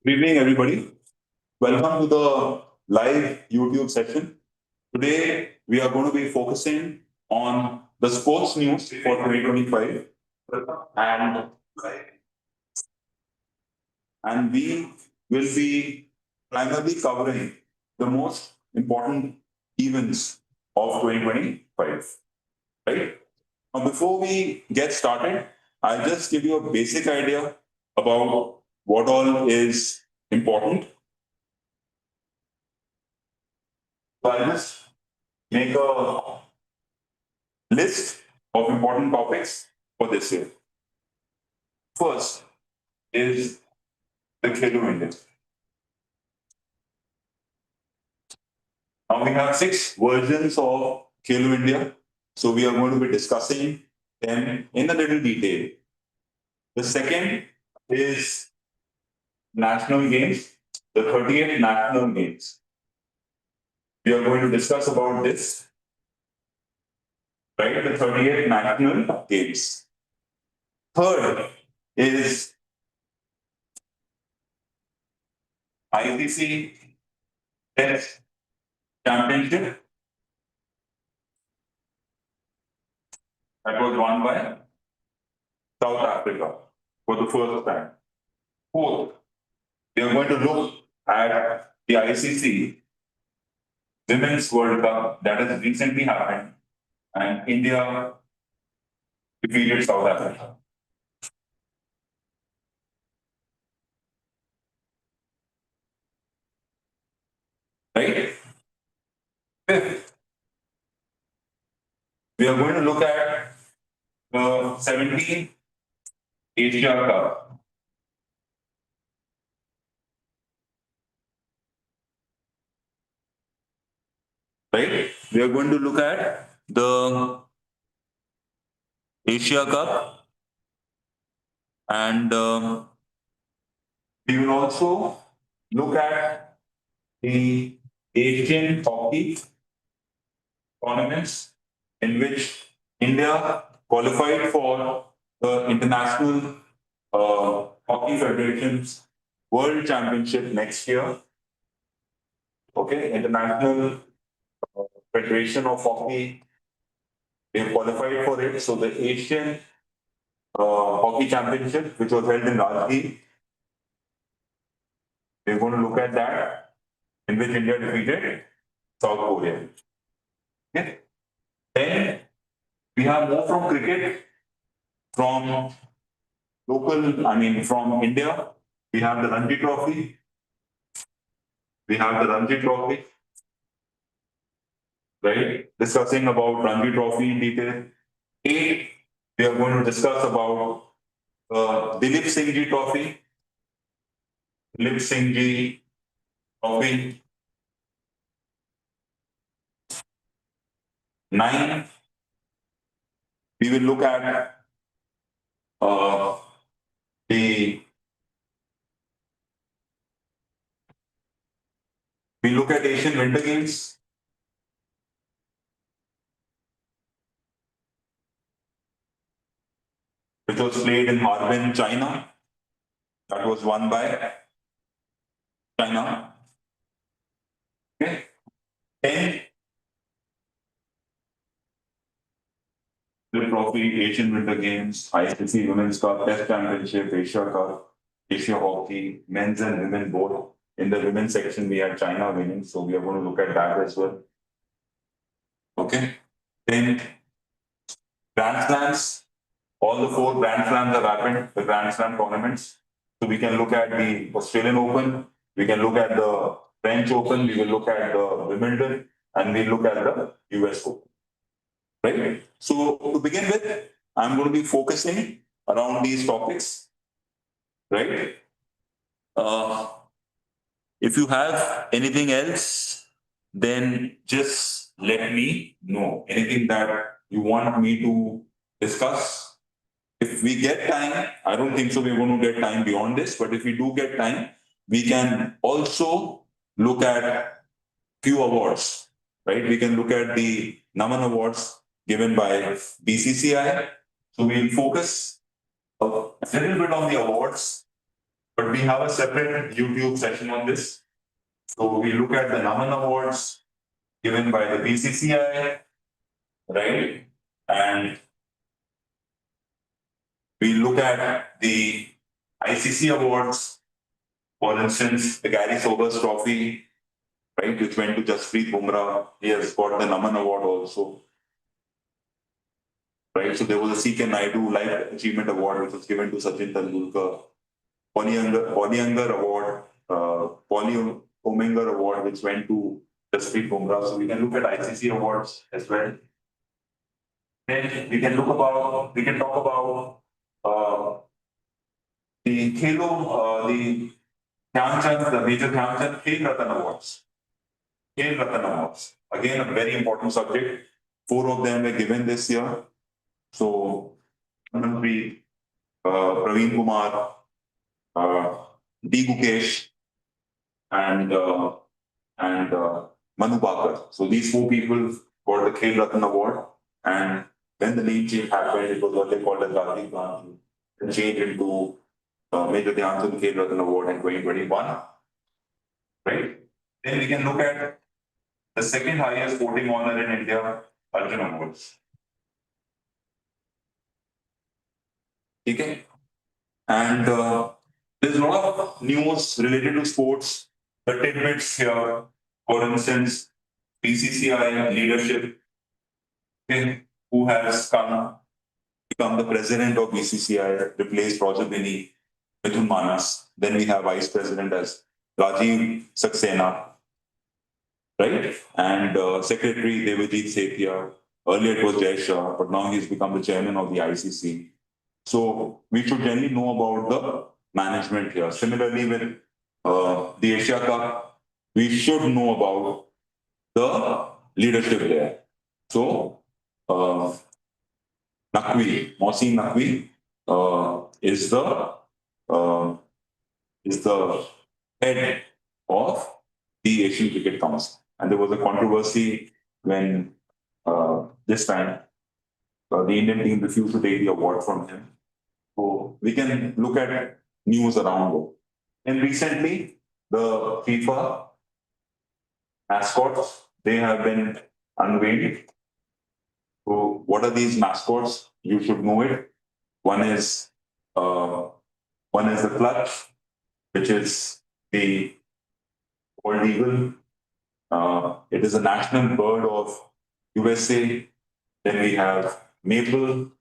Good evening, everybody. Welcome to the live YouTube session. Today, we are going to be focusing on the sports news for 2025, and, and we will be primarily covering the most important events of 2025. Right? Now, before we get started, I'll just give you a basic idea about what all is important. So I'll just make a list of important topics for this year. First is the Khelo India. Now we have 6 versions of Khelo India, so we are going to be discussing them in a little detail. The second is National Games, the 30th National Games. We are going to discuss about this, right? The 30th National Games. Third is ICC Test Championship that was won by South Africa for the first time. Fourth, we are going to look at the ICC Women's World Cup that has recently happened, and India defeated South Africa. Right? Fifth, we are going to look at the 17th Asia Cup. Right? We are going to look at the Asia Cup, and we will also look at the Asian hockey tournaments in which India qualified for the International Hockey Federation's World Championship next year. Okay, International Federation of Hockey, they qualified for it. So the Asian Hockey Championship, which was held in Rajgir, we're going to look at that, in which India defeated South Korea. Okay. Then we have more from cricket, from from India. We have the Ranji Trophy. Right? Discussing about Ranji Trophy in detail. 8, we are going to discuss about Dilip Singh Ji Trophy. 9, we will look at Asian Winter Games. Which was played in Harbin, China. That was won by China. Okay. 10, the trophy, Asian Winter Games, ICC Women's Cup, Test Championship, Asia Cup, Asia Hockey, men's and women both. In the women's section, we had China winning, so we are going to look at that as well. Okay. Then Grand Slams. All the 4 Grand Slams have happened, the Grand Slam tournaments. So we can look at the Australian Open, we can look at the French Open, we will look at the Wimbledon, and we look at the US Open. Right? So to begin with, I'm going to be focusing around these topics. Right? If you have anything else, then just let me know. Anything that you want me to discuss. If we get time, I don't think so we're going to get time beyond this, but if we do get time, we can also look at few awards, right? We can look at the Naman Awards given by BCCI. So we'll focus a little bit on the awards but we have a separate YouTube session on this. So we look at the Naman Awards given by the BCCI, right? And we look at the ICC awards, for instance, the Gary Sobers Trophy, right, which went to Jasprit Bumrah. He has got the Naman Award also, right? So there was a C.K. Naidu Life Achievement Award, which was given to Sachin Tendulkar. Polyanger Award, Polyumenger Award, which went to Jasprit Bumrah. So we can look at ICC awards as well. Then we can talk about the Khelo, the Dhyanchand, the Major Dhyanchand Khel Ratan Awards. Khel Ratan Awards. Again, a very important subject. 4 of them were given this year. So, Manpreet, Praveen Kumar, D. Gukesh, and Manu Bakar. So these 4 people got the Khel Ratan Award, and when the name change happened, it was what they called as Rajiv Gandhi, and changed into Major Dhyanchand Khel Ratan Award in 2021. Right? Then we can look at the second highest sporting honor in India, Arjun Awards. Okay? And there's a lot of news related to sports. The tidbits here, for instance, BCCI leadership, okay, who has become the president of BCCI, replaced Roger Binny, Mithun Manas. Then we have vice president as Rajiv Saxena, right? And secretary Devajit Sethia. Earlier it was Jay Shah, but now he's become the chairman of the ICC. So we should generally know about the management here. Similarly, with the Asia Cup, we should know about the leadership there. So, Mohsin Naqvi is the head of the Asian Cricket Council. And there was a controversy when this time the Indian team refused to take the award from him. So we can look at news around it. And recently, the FIFA mascots, they have been unveiled. So what are these mascots? You should know it. One is the clutch, which is the bald eagle. It is a national bird of USA. Then we have maple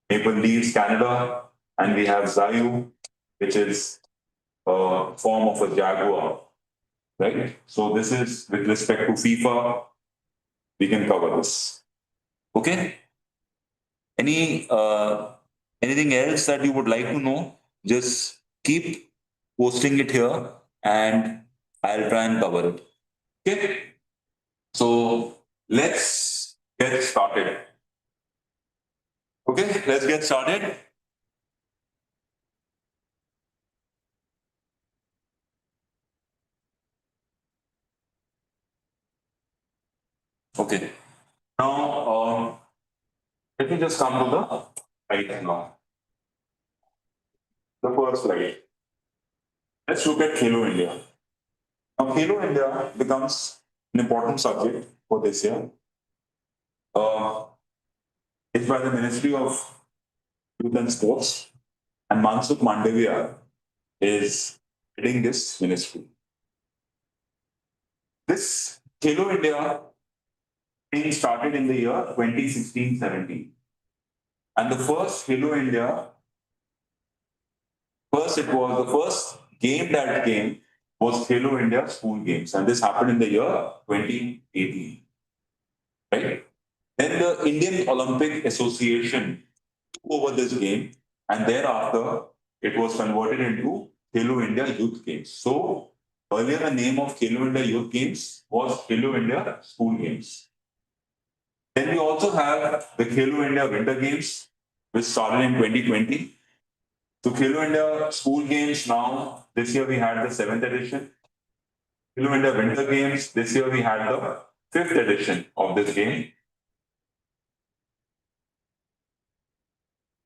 leaves Canada, and we have Zayu, which is a form of a jaguar, right? So this is with respect to FIFA. We can cover this. Okay. Anything else that you would like to know? Just keep posting it here, and I'll try and cover it. Okay. So let's get started. Okay, let's get started. Okay. Now, let me just come to the slide now. The first slide. Let's look at Khelo India. Now, Khelo India becomes an important subject for this year. It's by the Ministry of Youth and Sports, and Mansukh Mandavia is heading this ministry. This Khelo India thing started in the year 2016-17. And the first Khelo India, the first game that came was Khelo India School Games. And this happened in the year 2018. Right? Then the Indian Olympic Association took over this game, and thereafter it was converted into Khelo India Youth Games. So earlier the name of Khelo India Youth Games was Khelo India School Games. Then we also have the Khelo India Winter Games, which started in 2020. So Khelo India School Games now, this year we had the 7th edition. Khelo India Winter Games, this year we had the 5th edition of this game.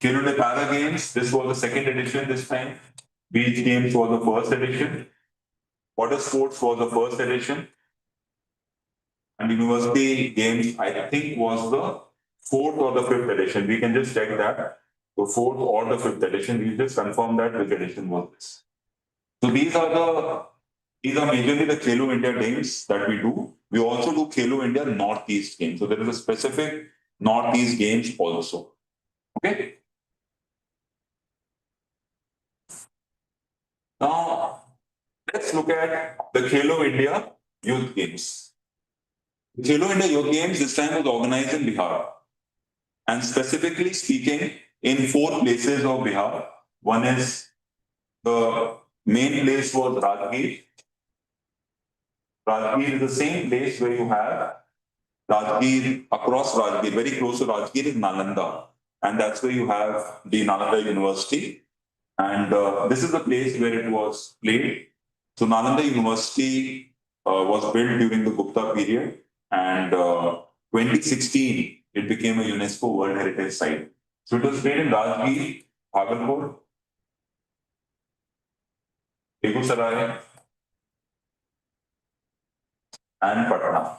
Khelo India Para Games, this was the 2nd edition this time. Beach Games was the first edition. Water sports was the first edition. And University Games, I think, was the fourth or the fifth edition. We can just check that. The fourth or the fifth edition. We just confirm that which edition was this. So these are majorly the Khelo India Games that we do. We also do Khelo India Northeast Games. So there is a specific Northeast Games also. Okay. Now let's look at the Khelo India Youth Games. The Khelo India Youth Games this time was organized in Bihar. And specifically speaking, in 4 places of Bihar. One is the main place was Rajgir. Rajgir is the same place where you have Rajgir, across Rajgir, very close to Rajgir is Nalanda. And that's where you have the Nalanda University. And this is the place where it was played. So Nalanda University was built during the Gupta period. And 2016, it became a UNESCO World Heritage Site. So it was played in Rajgir, Bhagalpur, Begusarai, and Patna.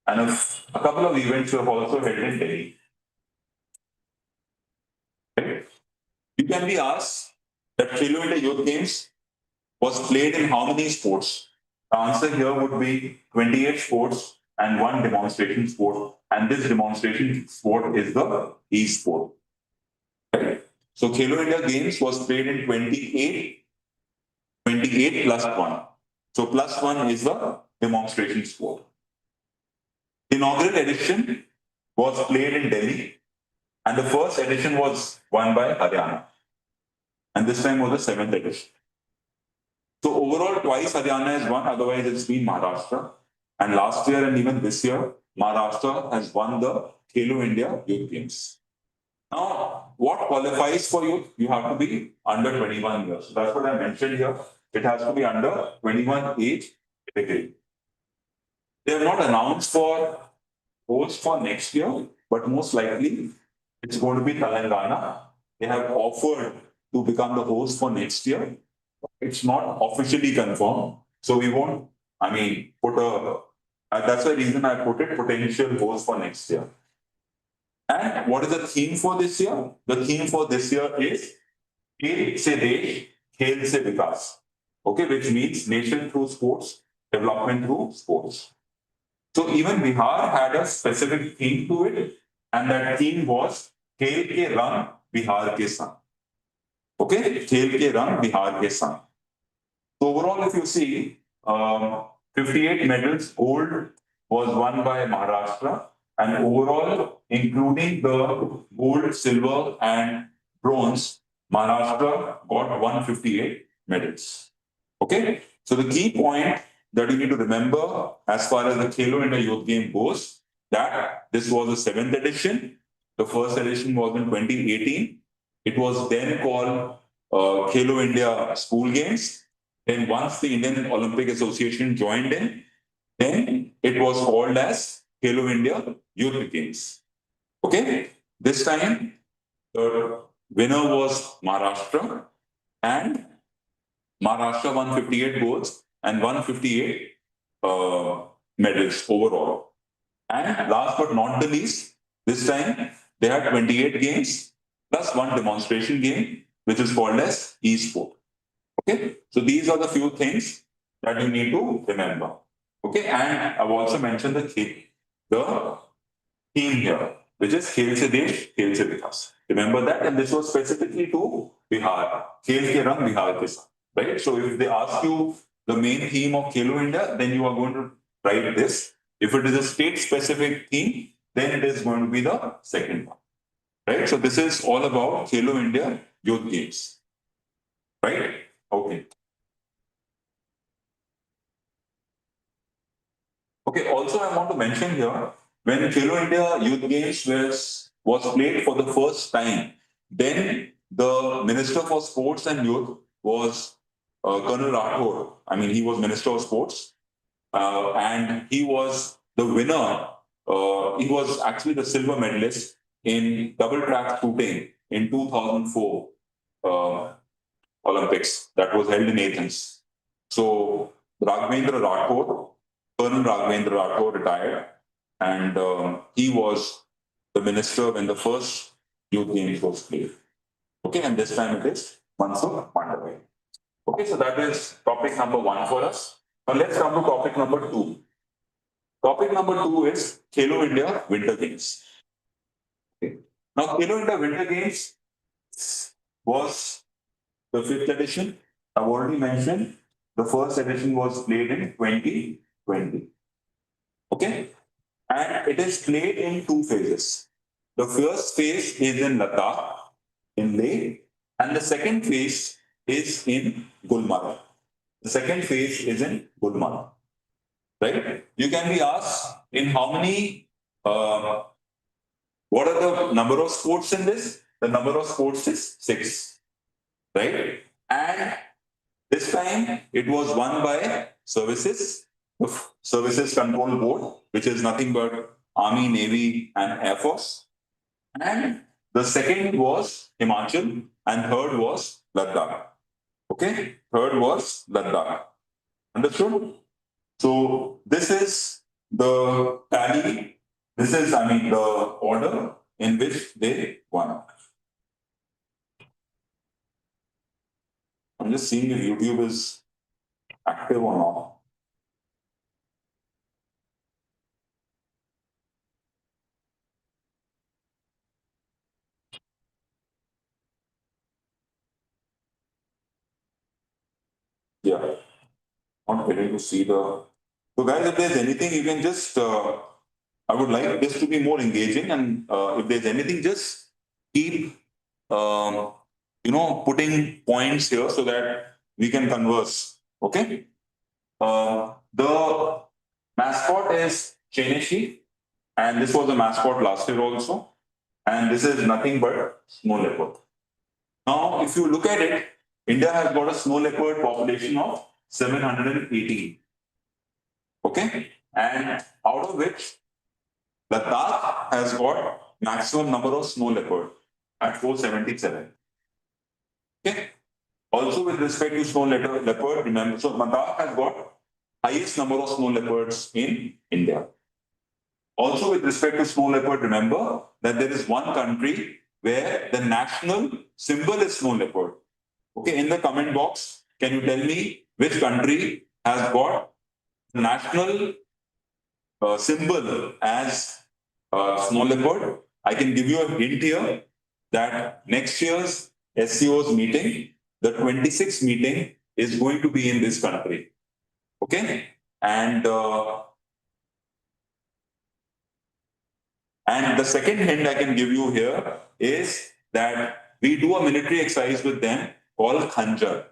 And a couple of events were also held in Delhi. Okay. You can be asked that Khelo India Youth Games was played in how many sports? The answer here would be 28 sports and 1 demonstration sport. And this demonstration sport is the e-sport. Okay. So Khelo India Games was played in 28 plus 1. So plus 1 is the demonstration sport. The inaugural edition was played in Delhi, and the first edition was won by Haryana. And this time was the 7th edition. So overall, twice Haryana has won, otherwise it's been Maharashtra. And last year and even this year, Maharashtra has won the Khelo India Youth Games. Now, what qualifies for youth? You have to be under 21 years. So that's what I mentioned here. It has to be under 21 age category. They have not announced for host for next year, but most likely it's going to be Telangana. They have offered to become the host for next year. It's not officially confirmed, so we won't, put that's the reason I put it potential host for next year. And what is the theme for this year? The theme for this year is Khel se Desh, Khel se Vikas. Okay, which means nation through sports, development through sports. So even Bihar had a specific theme to it, and that theme was Khel ke Rang Bihar ke Sang. Okay, Khel ke Rang Bihar ke Sang. So overall, if you see, 58 medals, gold was won by Maharashtra, and overall, including the gold, silver, and bronze, Maharashtra got 158 medals. Okay, so the key point that you need to remember as far as the Khelo India Youth Game goes, that this was the 7th edition. The first edition was in 2018. It was then called Khelo India School Games. Then once the Indian Olympic Association joined in, then it was called as Khelo India Youth Games. Okay, this time the winner was Maharashtra, and Maharashtra won 58 golds and 158 medals overall. And last but not the least, this time they had 28 games plus 1 demonstration game, which is called as e-sport. Okay, so these are the few things that you need to remember. Okay, and I've also mentioned the theme here, which is Khel se Desh, Khel se Vikas. Remember that, and this was specifically to Bihar. Khel ke Rang Bihar ke Sang. Right? So if they ask you the main theme of Khelo India, then you are going to write this. If it is a state-specific theme, then it is going to be the second one. Right? So this is all about Khelo India Youth Games. Right? Okay. Okay, also I want to mention here, when Khelo India Youth Games was played for the first time, then the Minister for Sports and Youth was Colonel Rathore. He was Minister of Sports, and he was the winner. He was actually the silver medalist in double track shooting in 2004. Olympics that was held in Athens. So Raghavendra Rathore, Colonel Raghavendra Rathore retired, and he was the minister when the first youth games was played. Okay, and this time it is Mansukh Mandavia. Okay, so that is topic number 1 for us. Now let's come to topic number 2. Topic number 2 is Khelo India Winter Games. Okay. Now Khelo India Winter Games was the 5th edition. I've already mentioned the first edition was played in 2020. Okay, and it is played in 2 phases. The first phase is in Ladakh, in Leh, and the second phase is in Gulmarg. The second phase is in Gulmarg. Right? You can be asked in how many, what are the number of sports in this? The number of sports is 6. Right? And this time it was won by services, the Services Control Board, which is nothing but Army, Navy, and Air Force. And the second was Himachal, and third was Ladakh. Okay, third was Ladakh. Understood? So this is the tally. This is, the order in which they won. I'm just seeing if YouTube is active or not. Yeah, not getting to see the. So, guys, if there's anything, you can just. I would like this to be more engaging, and if there's anything, just keep, putting points here so that we can converse. Okay. The mascot is Cheneshi, and this was the mascot last year also. And this is nothing but snow leopard. Now, if you look at it, India has got a snow leopard population of 718. Okay, and out of which Ladakh has got maximum number of snow leopard at 477. Okay. Also, with respect to snow leopard, remember, so Ladakh has got highest number of snow leopards in India. Also, with respect to snow leopard, remember that there is one country where the national symbol is snow leopard. Okay, in the comment box, can you tell me which country has got the national symbol as snow leopard? I can give you a hint here that next year's SCO's meeting, the 26th meeting, is going to be in this country. Okay, and the second hint I can give you here is that we do a military exercise with them called Khanjar.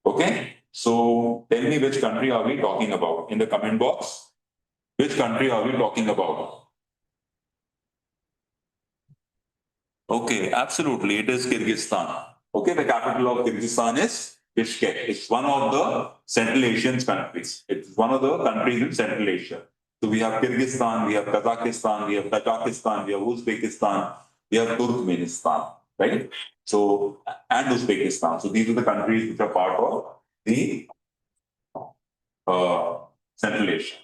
Okay, so tell me which country are we talking about in the comment box? Which country are we talking about? Okay, absolutely, it is Kyrgyzstan. Okay, the capital of Kyrgyzstan is Bishkek. It's one of the Central Asian countries. It's one of the countries in Central Asia. So we have Kyrgyzstan, we have Kazakhstan, we have Tajikistan, we have Uzbekistan, we have Turkmenistan, right? So, and Uzbekistan. So these are the countries which are part of the Central Asia.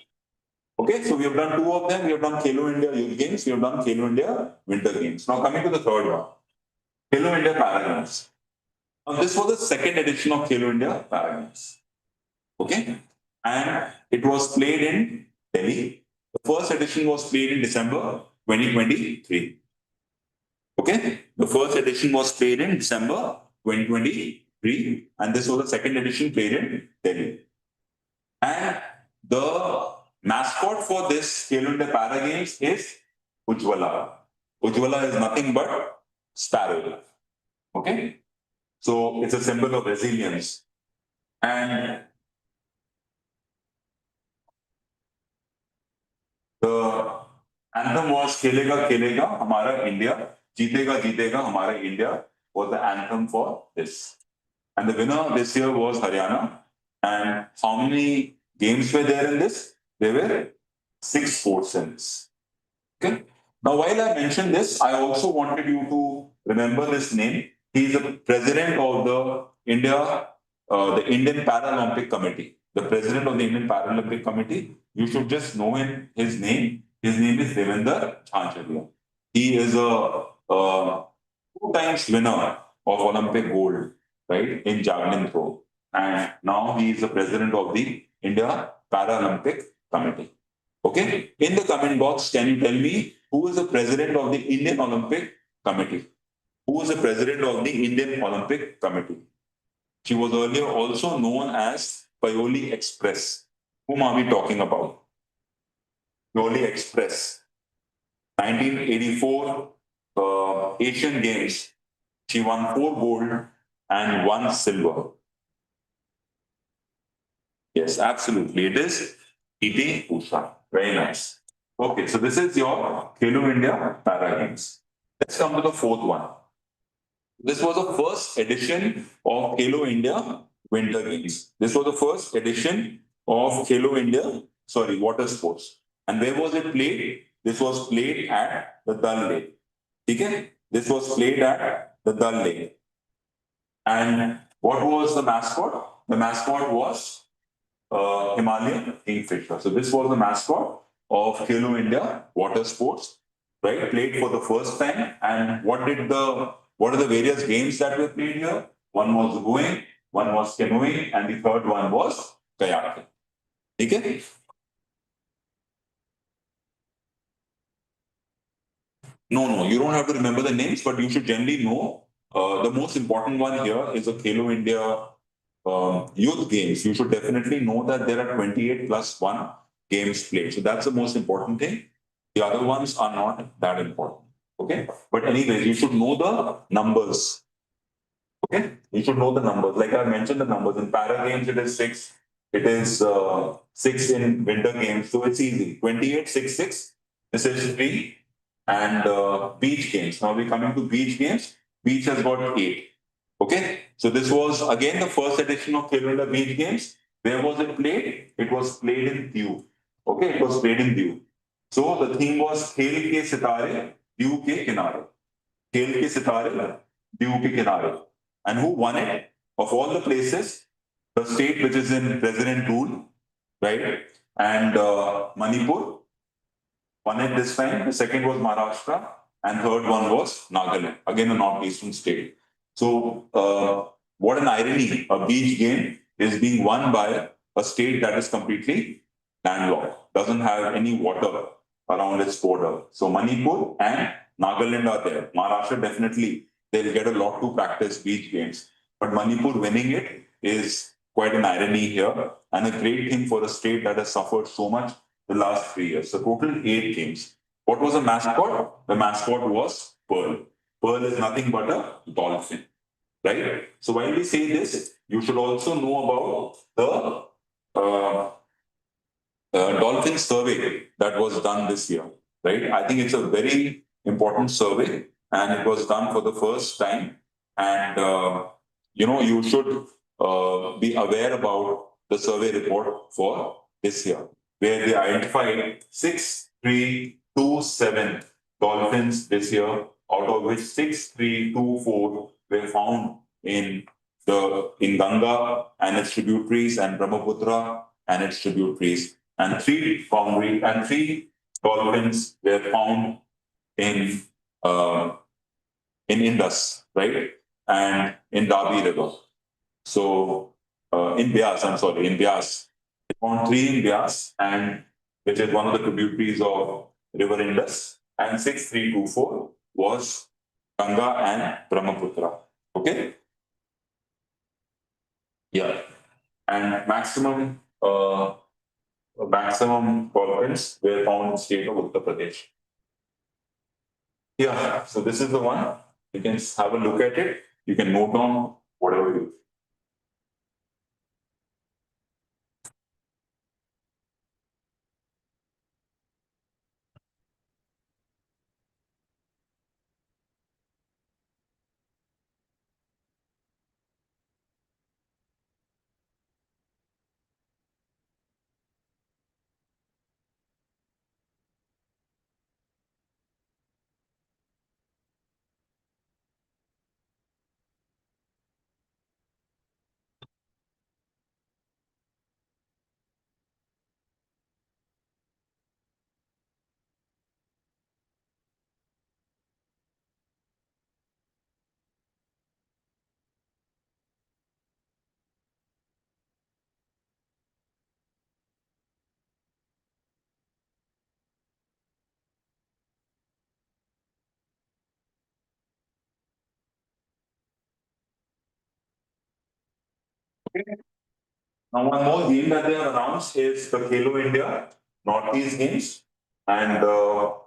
Okay, so we have done 2 of them. We have done Khelo India Youth Games. We have done Khelo India Winter Games. Now coming to the third one, Khelo India Paragames. Now this was the second edition of Khelo India Paragames. Okay, and it was played in Delhi. The first edition was played in December 2023. Okay, the first edition was played in December 2023, and this was the second edition played in Delhi. And the mascot for this Khelo India Para Games is Ujjwala. Ujjwala is nothing but sparrow. Okay, so it's a symbol of resilience. And the anthem was Khelega Khelega Hamara India, Jeetega Jeetega Hamara India was the anthem for this. And the winner this year was Haryana. And how many games were there in this? There were 6 sports in this. Okay. Now, while I mentioned this, I also wanted you to remember this name. He is the president of the India, the Indian Paralympic Committee, the president of the Indian Paralympic Committee. You should just know him, his name. His name is Devender Jhancharia. He is a two times winner of Olympic gold, right, in javelin throw. And now he is the president of the India Paralympic Committee. Okay. In the comment box, can you tell me who is the president of the Indian Olympic Committee? Who is the president of the Indian Olympic Committee? She was earlier also known as Payoli Express. Whom are we talking about? Payoli Express. 1984 Asian Games. She won 4 gold and 1 silver. Yes, absolutely. It is PT Usha. Very nice. Okay, so this is your Khelo India Para Games. Let's come to the fourth one. This was the first edition of Khelo India Winter Games. This was the first edition of Khelo India, water sports. And where was it played? This was played at the Dal Lake. Okay? This was played at the Dal Lake. And what was the mascot? The mascot was Himalayan Kingfisher. So this was the mascot of Khelo India water sports, right? Played for the first time. And what are the various games that were played here? One was rowing, one was canoeing, and the third one was kayaking. Okay? No, you don't have to remember the names, but you should generally know. The most important one here is the Khelo India youth games. You should definitely know that there are 28 plus 1 games played. So that's the most important thing. The other ones are not that important. Okay. But anyways, you should know the numbers. Okay. You should know the numbers. Like I mentioned the numbers. In para games, it is 6. It is 6 in winter games. So it's easy. 28, 6, 6. This is 3. And beach games. Now we're coming to beach games. Beach has got 8. Okay, so this was again the first edition of Khelo India Beach Games. Where was it played? It was played in Diu. Okay, it was played in Diu. So the theme was Khel ke Sitare, Diu ke Kinare. Khel ke Sitare, Diu ke Kinare. And who won it? Of all the places, the state which is in President rule, right? And Manipur won it this time. The second was Maharashtra, and third one was Nagaland, again a northeastern state. So, what an irony! A beach game is being won by a state that is completely landlocked, doesn't have any water around its border. So, Manipur and Nagaland are there. Maharashtra definitely they'll get a lot to practice beach games, but Manipur winning it is quite an irony here, and a great thing for a state that has suffered so much the last 3 years. So, total 8 games. What was the mascot? The mascot was Pearl. Pearl is nothing but a dolphin, right? So while we say this, you should also know about the dolphin survey that was done this year, right? I think it's a very important survey, and it was done for the first time. And you should be aware about the survey report for this year, where they identified 6,327 dolphins this year, out of which 6,324 were found in Ganga and its tributaries, and Brahmaputra and its tributaries, and 3 dolphins were found in Indus, right, and in Dabi River. So in Beas, in Beas, they found 3 in Beas, and which is one of the tributaries of River Indus, and 6,324 was Ganga and Brahmaputra. Okay. Yeah, and maximum dolphins were found in the state of Uttar Pradesh. Yeah, so this is the one. You can have a look at it. You can note down whatever you. Okay. Now, one more game that they have announced is the Khelo India Northeast Games. And so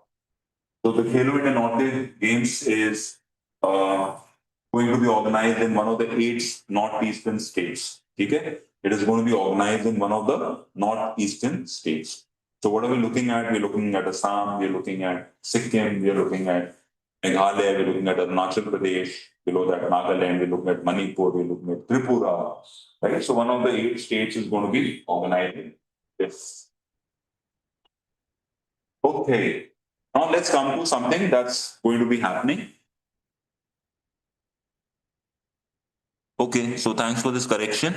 the Khelo India Northeast Games is going to be organized in one of the 8 northeastern states. Okay? It is going to be organized in one of the northeastern states. So what are we looking at? We're looking at Assam, we're looking at Sikkim, we're looking at Meghalaya, we're looking at Arunachal Pradesh, below that Nagaland, we're looking at Manipur, we're looking at Tripura. Right? So one of the 8 states is going to be organizing this. Okay. Now let's come to something that's going to be happening. Okay, so thanks for this correction.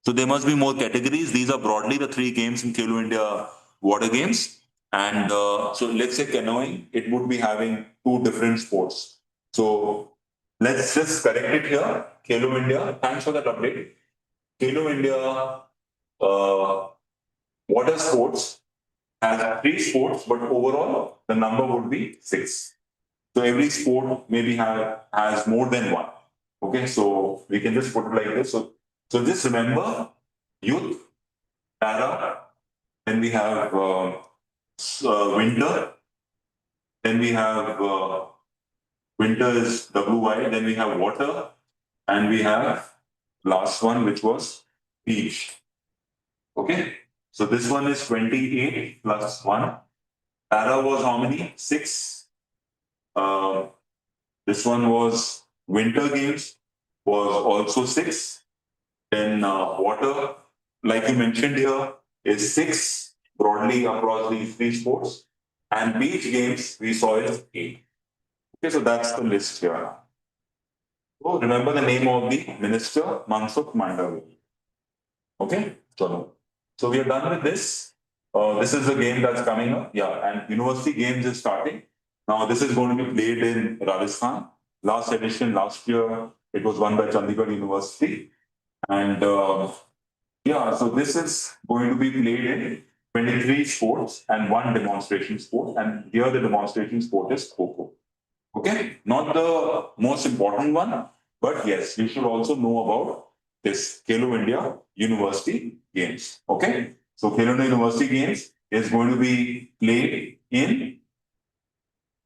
So there must be more categories. These are broadly the 3 games in Khelo India Water Games. And so let's say canoeing, it would be having 2 different sports. So let's just correct it here. Khelo India, thanks for that update. Khelo India water sports has 3 sports, but overall the number would be 6. So every sport maybe has more than one. Okay, so we can just put it like this. So just remember youth, para, then we have winter, then we have winter is WY, then we have water, and we have last one which was beach. Okay, so this one is 28 plus 1. Para was how many? 6. This one was winter games, was also 6. Then water, like you mentioned here, is 6 broadly across these 3 sports. And beach games, we saw is 8. Okay, so that's the list here. So remember the name of the minister, Mansukh Mandavia. Okay, so we are done with this. This is the game that's coming up. Yeah, and University Games is starting. Now, this is going to be played in Rajasthan. Last edition, last year, it was won by Chandigarh University. And yeah, so this is going to be played in 23 sports and 1 demonstration sport. And here the demonstration sport is Kho. Okay, not the most important one, but yes, you should also know about this Khelo India University Games. Okay, so Khelo India University Games is going to be played in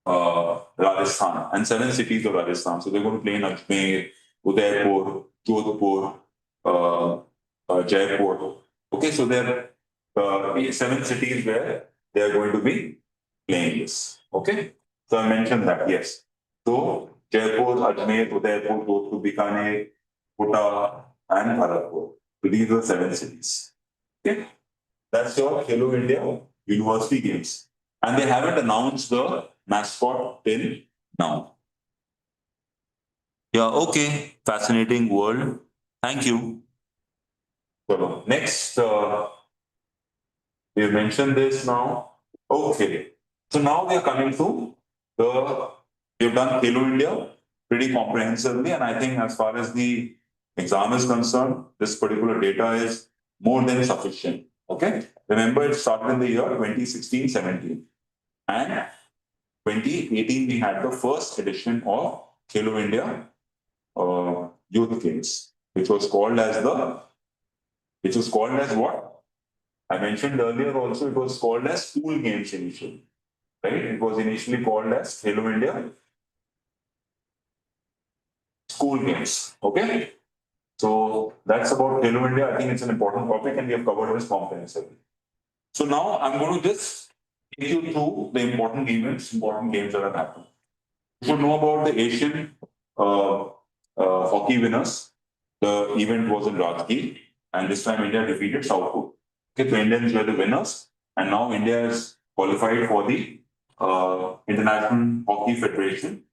Rajasthan and 7 cities of Rajasthan. So they're going to play in Ajmer, Udaipur, Jodhpur, Jaipur. Okay, so there are 7 cities where they are going to be playing this. Okay, so I mentioned that, yes. So Jaipur, Ajmer, Udaipur, Jodhpur, Bikaner, Kota, and Bharatpur. So these are 7 cities. Okay, that's your Khelo India University Games. And they haven't announced the mascot till now. Yeah, okay. Fascinating world. Thank you. So next, we mentioned this now. Okay. So now we are coming to we've done Khelo India pretty comprehensively. And I think as far as the exam is concerned, this particular data is more than sufficient. Okay. Remember, it started in the year 2016-17. And 2018, we had the first edition of Khelo India Youth Games, which was called as what? I mentioned earlier also, it was called as School Games initially, right? It was initially called as Khelo India School Games. Okay, so that's about Khelo India. I think it's an important topic, and we have covered this comprehensively. So now I'm going to just take you through the important events, important games that have happened. You should know about the Asian hockey winners. The event was in Rajgir, and this time India defeated South Korea. Okay, so Indians were the winners, and now India is qualified for the International Hockey Federation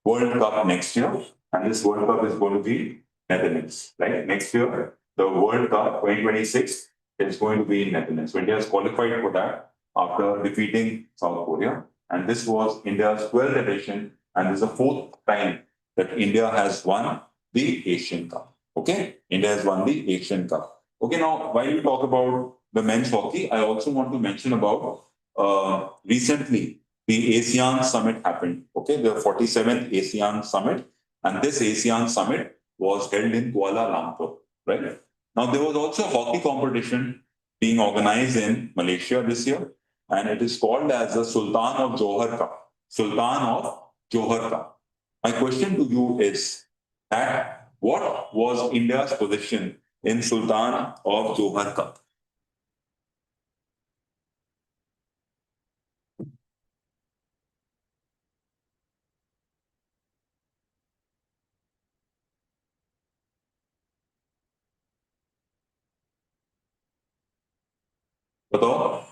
World Cup next year, and this World Cup is going to be Netherlands. Right, next year the World Cup 2026 is going to be in Netherlands. So India is qualified for that after defeating South Korea, and this was India's 12th edition, and this is the 4th time that India has won the Asian Cup. Okay, India has won the Asian Cup. Okay, now while we talk about the men's hockey, I also want to mention about recently the ASEAN summit happened. Okay, the 47th ASEAN summit, and this ASEAN summit was held in Kuala Lumpur. Right now, there was also a hockey competition being organized in Malaysia this year, and it is called as the Sultan of Johor Cup. Sultan of Johor Cup. My question to you is that what was India's position in Sultan of Johor Cup? बताओ.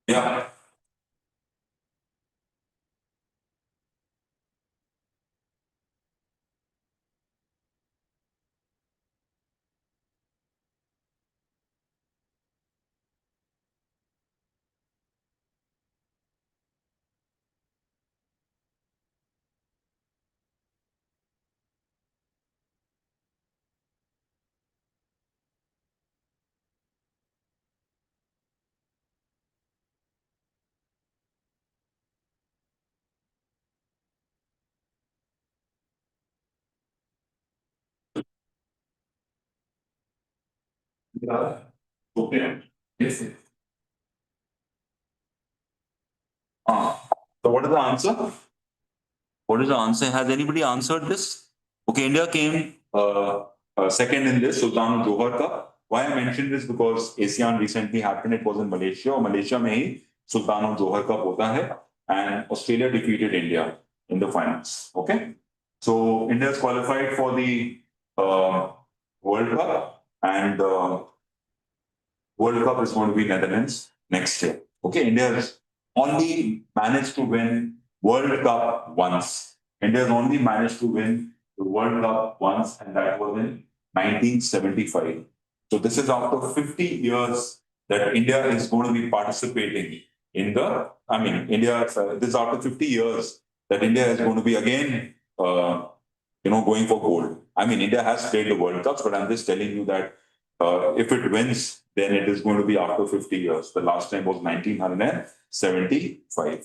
Yeah. Yeah. Okay. Yes. So what is the answer? What is the answer? Has anybody answered this? Okay, India came second in this Sultan of Johor Cup. Why I mentioned this because ASEAN recently happened. It was in Malaysia. और Malaysia में ही Sultan of Johor Cup होता है, and Australia defeated India in the finals. Okay, so India is qualified for the World Cup, and World Cup is going to be Netherlands next year. Okay, India has only managed to win World Cup once. India has only managed to win the World Cup once, and that was in 1975. So this is after 50 years that India is going to be participating in the. I mean, India. This is after 50 years that India is going to be again, going for gold. I mean, India has played the World Cups, but I'm just telling you that if it wins, then it is going to be after 50 years. The last time was 1975.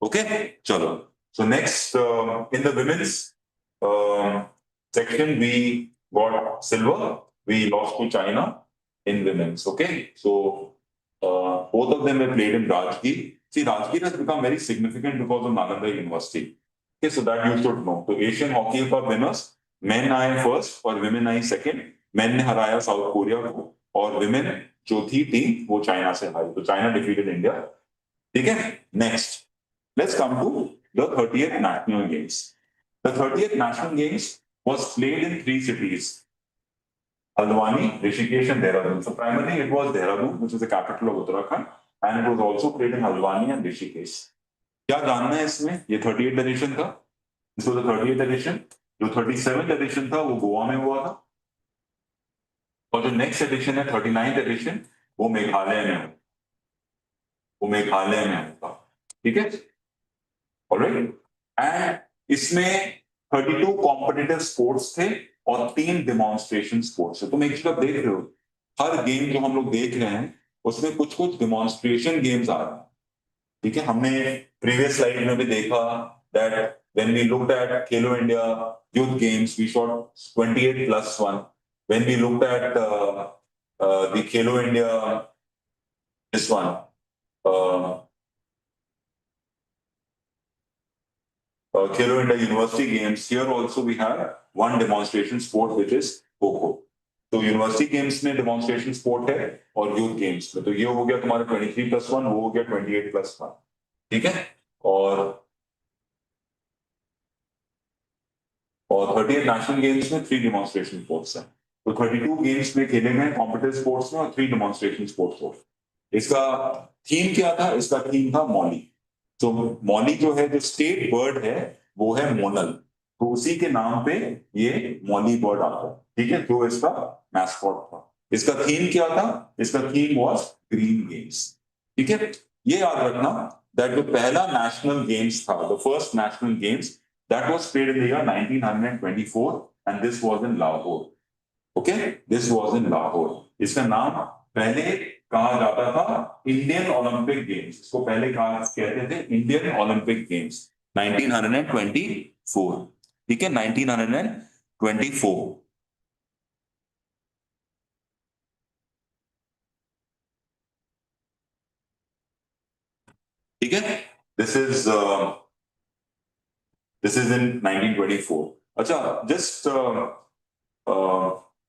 Okay, chalo. So next, in the women's section, we got silver. We lost to China in women's. Okay, so both of them were played in Rajgir. See, Rajgir has become very significant because of Nalanda University. Okay, so that you should know. So Asian Hockey Cup winners, men आए first और women आई second. Men ने हराया south Korea को और women जो थी team वो China से हारी. तो चाइना defeated India. ठीक है? Next, let's come to the 30th National Games. The 30th National Games was played in 3 cities: Haldwani, Rishikesh, and Dehradun. So primarily it was Dehradun, which is the capital of Uttarakhand, and it was also played in Haldwani and Rishikesh. क्या जानना है इसमें? ये 38th edition था. This was the 30th edition. जो 37th edition था वो गोवा में हुआ था. और जो नेक्स्ट एडिशन है 39th एडिशन वो मेघालय में होगा. ठीक है? ऑलराइट. एंड इसमें 32 कॉम्पिटिटिव स्पोर्ट्स थे और 3 डिमॉन्स्ट्रेशन स्पोर्ट्स थे. तुम एक चीज देख रहे हो, हर गेम जो हम लोग देख रहे हैं उसमें कुछ कुछ डिमॉन्स्ट्रेशन गेम्स आ रहे हैं. ठीक है? हमने प्रीवियस स्लाइड में भी देखा that when we looked at Khelo India youth games, we shot 28+1. When we looked at the Khelo India, this one, Khelo India University Games, here also we have one demonstration sport which is Kho-Kho. तो university games में demonstration sport है और youth games में तो ये हो गया तुम्हारा 23+1, वो हो गया 28+1. ठीक है? और 30th नेशनल गेम्स में 3 डेमोन्स्ट्रेशन स्पोर्ट्स हैं. तो 32 गेम्स में खेले गए कॉम्पिटिटिव स्पोर्ट्स में और 3 डेमोन्स्ट्रेशन स्पोर्ट्स हो. इसका थीम क्या था? इसका थीम था मौली. तो मौली जो है, जो स्टेट बर्ड है वो है मोनल. तो उसी के नाम पे ये मौली बर्ड आता है. ठीक है? जो इसका मैस्कॉट था. इसका थीम क्या था? इसका थीम वाज ग्रीन गेम्स. ठीक है? ये याद रखना that the पहला national games था, the first national games that was played in the year 1924 and this was in Lahore. Okay, this was in Lahore. इसका नाम पहले कहा जाता था इंडियन ओलंपिक गेम्स. इसको पहले कहा कहते थे इंडियन ओलंपिक गेम्स 1924. ठीक है, 1924. ठीक है, this is in 1924. अच्छा, just a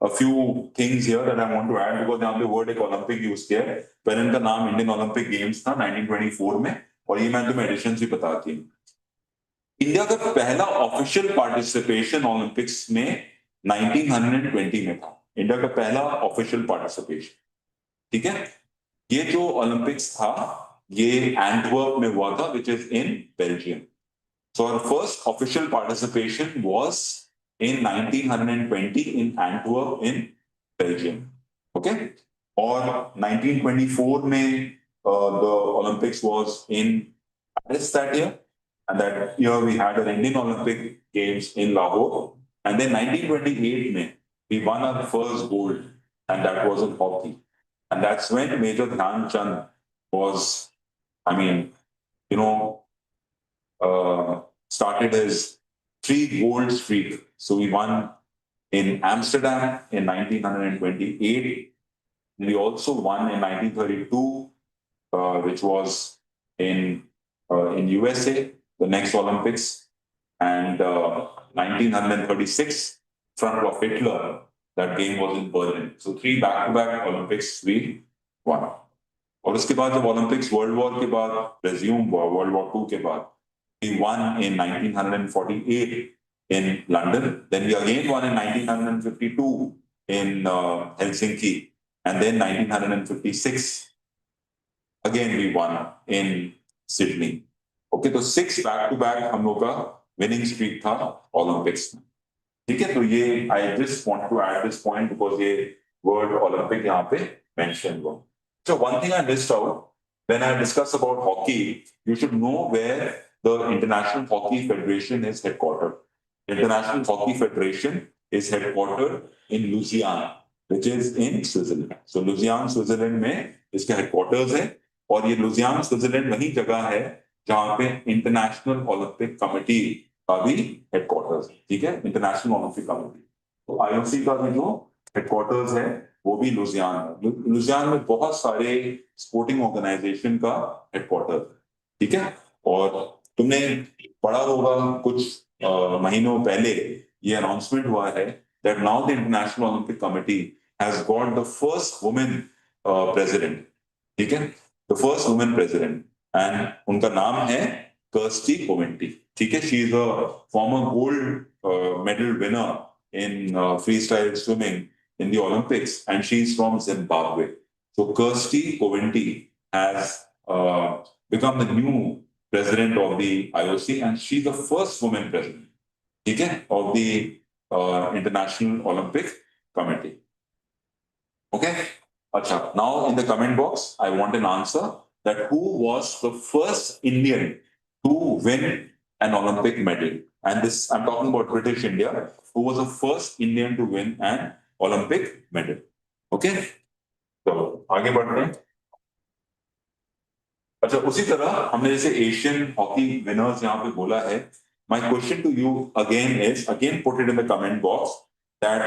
few things here that I want to add because यहाँ पे word एक ओलंपिक यूज किया है. पहले इनका नाम इंडियन ओलंपिक गेम्स था 1924 में, और ये मैं तुम्हें एडिशन भी बताती हूँ. इंडिया का पहला ऑफिशियल पार्टिसिपेशन ओलंपिक्स में 1920 में था. इंडिया का पहला ऑफिशियल पार्टिसिपेशन. ठीक है, ये जो ओलंपिक्स था ये एंटवर्प में हुआ था, which is in Belgium. So our first official participation was in 1920 in Antwerp in Belgium. Okay, or 1924 में the Olympics was in Paris that year, and that year we had an Indian Olympic Games in Lahore, and then 1928 में we won our first gold, and that was in hockey, and that's when Major Dhyan Chand was, I mean, you know, started his 3 gold streak. So we won in Amsterdam in 1928. We also won in 1932, which was in USA, the next Olympics, and 1936, front of Hitler. That game was in Berlin. So 3 back-to-back Olympics we won. और उसके बाद जब Olympics world war के बाद resume हुआ, world war 2 के बाद, we won in 1948 in London. Then we again won in 1952 in Helsinki, and then 1956 again we won in Sydney. Okay, तो 6 back-to-back हम लोग का winning streak था ओलंपिक्स में. ठीक है, तो ये I just want to add this point because ये word Olympic यहाँ पे mention हुआ. So one thing I missed out when I discuss about hockey, you should know where the International Hockey Federation is headquartered. International Hockey Federation is headquartered in Lausanne, which is in Switzerland. So Lausanne, Switzerland में इसके headquarters है, और ये Lausanne, Switzerland वही जगह है जहाँ पे International Olympic Committee का भी headquarters है. ठीक है, International Olympic Committee. तो IOC का भी जो headquarters है वो भी लुजियान है. लुजियान में बहुत सारे स्पोर्टिंग ऑर्गेनाइजेशन का हेडक्वार्टर है. ठीक है, और तुमने पढ़ा होगा कुछ महीनों पहले ये अनाउंसमेंट हुआ है that now the international Olympic committee has got the first women president. ठीक है, the first women president, and उनका नाम है कर्स्टी कोवेंटी. ठीक है, she is a former gold medal winner in freestyle swimming in the Olympics, and she's from Zimbabwe. So Kirsty Coventry has become the new president of the IOC, and she's the first woman president, okay, of the International Olympic Committee. Okay, Acha. Now in the comment box, I want an answer that who was the first Indian to win an Olympic medal, and this I'm talking about British India. Who was the first Indian to win an Olympic medal? Okay, तो आगे बढ़ते हैं. अच्छा, उसी तरह हमने जैसे Asian hockey winners यहाँ पे बोला है. My question to you again is, again put it in the comment box, that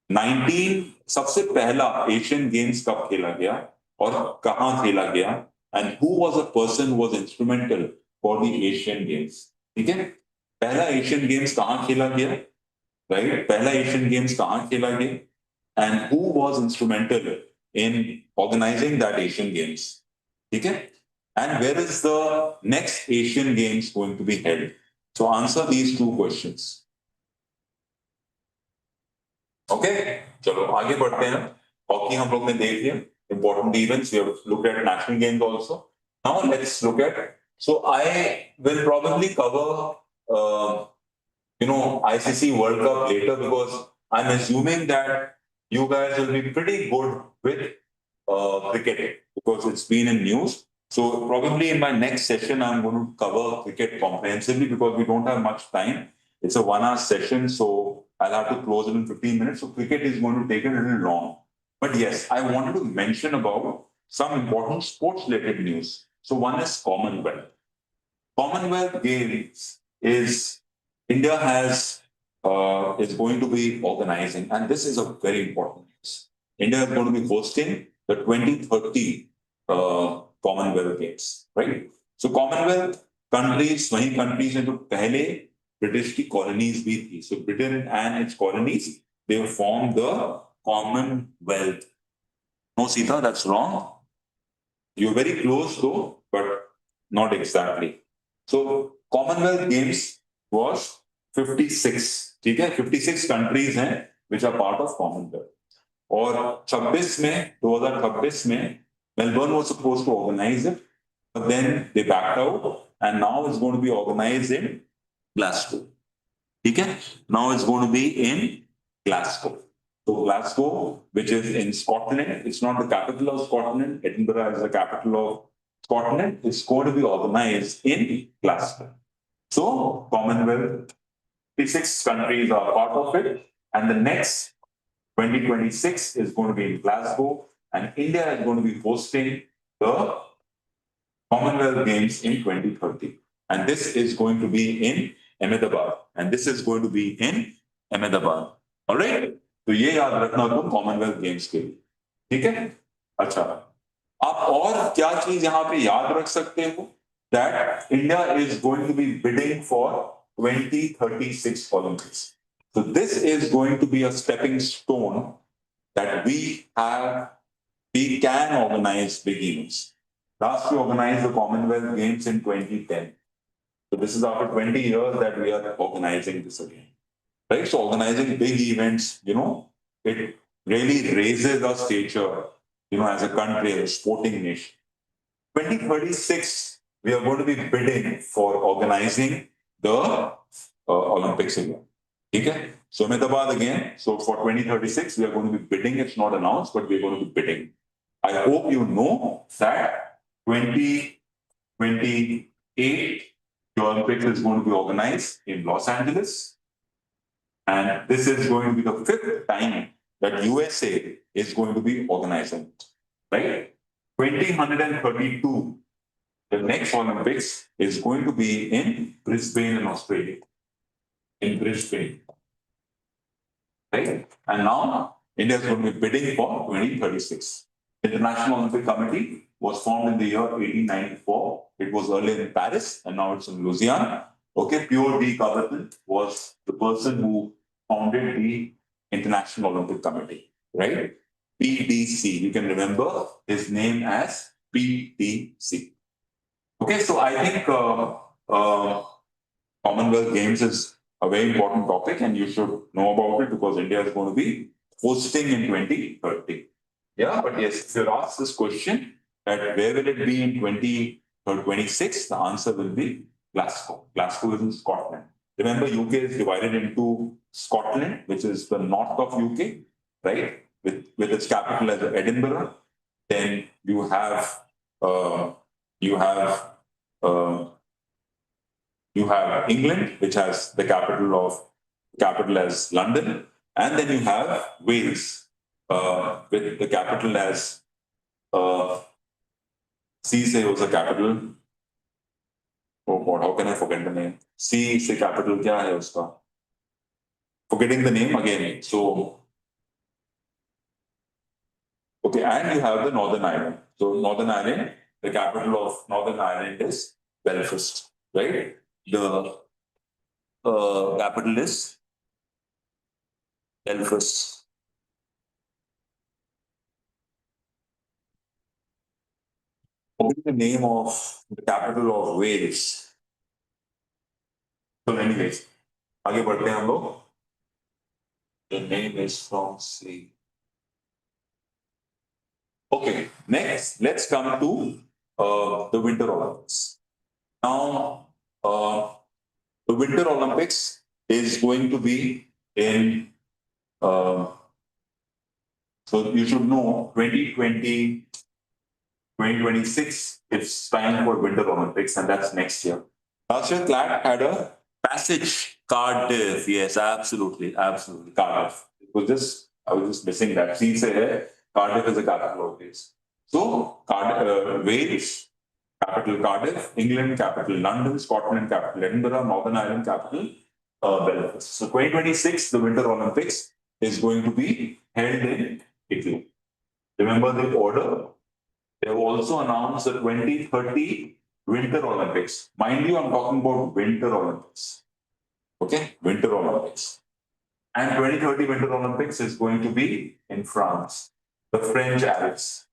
19 सबसे पहला एशियन गेम्स कब खेला गया और कहाँ खेला गया, and who was a person who was instrumental for the Asian games. ठीक है, पहला एशियन गेम्स कहाँ खेला गया, राइट, पहला एशियन गेम्स कहाँ खेला गया, and who was instrumental in organising that Asian games. ठीक है, and where is the next Asian games going to be held. So answer these 2 questions. Okay, चलो आगे बढ़ते हैं. हॉकी हम लोग ने देख लिया, important events, we have looked at national games also. Now let's look at, so I will probably cover ICC World Cup later because I'm assuming that you guys will be pretty good with cricket because it's been in news. So probably in my next session, I'm going to cover cricket comprehensively because we don't have much time. It's a 1 hour session, so I'll have to close it in 15 minutes. So cricket is going to take a little long. But yes, I wanted to mention about some important sports related news. So one is Commonwealth. Commonwealth Games is India has is going to be organizing, and this is a very important news. India is going to be hosting the 2030 Commonwealth Games, right? So Commonwealth countries, वही countries हैं जो पहले British की colonies भी थी. So Britain and its colonies, they formed the Commonwealth. No, Sita, that's wrong. You're very close though, but not exactly. So Commonwealth Games was 56, ठीक है? 56 countries हैं which are part of Commonwealth. और 26 में 2026 में Melbourne was supposed to organize it, but then they backed out, and now it's going to be organized in Glasgow. ठीक है? Now it's going to be in Glasgow. So Glasgow, which is in Scotland, it's not the capital of Scotland. Edinburgh is the capital of Scotland. It's going to be organized in Glasgow. So Commonwealth, 56 countries are part of it, and the next 2026 is going to be in Glasgow, and India is going to be hosting the Commonwealth Games in 2030. And this is going to be in Ahmedabad, and this is going to be in Ahmedabad. All right? तो ये याद रखना तुम Commonwealth games के लिए, ठीक है? अच्छा, आप और क्या चीज यहां पे याद रख सकते हो? That India is going to be bidding for 2036 Olympics. So this is going to be a stepping stone that we can organize big events. Last we organized the Commonwealth Games in 2010. So this is after 20 years that we are organizing this again. Right? So organizing big events, it really raises our stature, as a country, as a sporting nation. 2036, we are going to be bidding for organizing the Olympics again. Okay? So Ahmedabad again. So for 2036, we are going to be bidding. It's not announced, but we're going to be bidding. I hope you know that 2028, the Olympics is going to be organized in Los Angeles. And this is going to be the 5th time that USA is going to be organizing it, right? 2032, the next Olympics is going to be in Brisbane in Australia. In Brisbane, right? And now India is going to be bidding for 2036. International Olympic Committee was formed in the year 1894. It was earlier in Paris, and now it's in Louisiana. Okay, Pure D. Coubertin was the person who founded the International Olympic Committee, right? PDC. You can remember his name as PDC. Okay, so I think Commonwealth Games is a very important topic, and you should know about it because India is going to be hosting in 2030. Yeah, but yes, if you're asked this question, that where will it be in 2026, the answer will be Glasgow. Glasgow is in Scotland. Remember, UK is divided into Scotland, which is the north of UK, right? With its capital as Edinburgh. Then you have England, which has the capital as London, and then you have Wales with the capital as C say was the capital. Oh God, how can I forget the name? C say capital क्या है उसका? Forgetting the name again. So okay, and you have the Northern Ireland. So Northern Ireland, the capital of Northern Ireland is Belfast, right? The capital is Belfast. What is the name of the capital of Wales? So anyways, आगे बढ़ते हैं हम लोग. The name is from C. Okay, next, let's come to the Winter Olympics. Now, the Winter Olympics is going to be in So you should know 2020, 2026, it's time for Winter Olympics, and that's next year. Last year, CLAT had a passage. Cardiff, yes, absolutely, absolutely. Cardiff. I was just missing that. See, say, Cardiff is a capital of this. So, Wales, capital Cardiff, England, capital London, Scotland, capital Edinburgh, Northern Ireland, capital Belfast. So, 2026, the Winter Olympics is going to be held in Italy. Remember the order? They have also announced the 2030 Winter Olympics. Mind you, I'm talking about Winter Olympics. Okay, Winter Olympics. And 2030 Winter Olympics is going to be in France, the French Alps.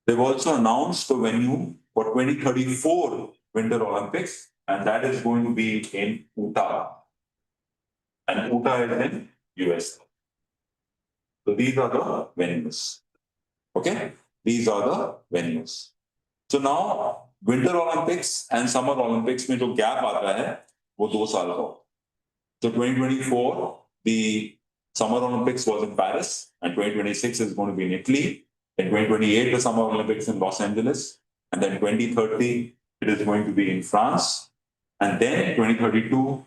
They've also announced the venue for 2034 Winter Olympics, and that is going to be in Utah. And Utah is in US. So these are the venues. Okay, these are the venues. So now Winter Olympics and Summer Olympics में जो gap आता है वो 2 साल का. So 2024 the Summer Olympics was in Paris, and 2026 is going to be in Italy. In 2028 the Summer Olympics in Los Angeles, and then 2030 it is going to be in France, and then 2032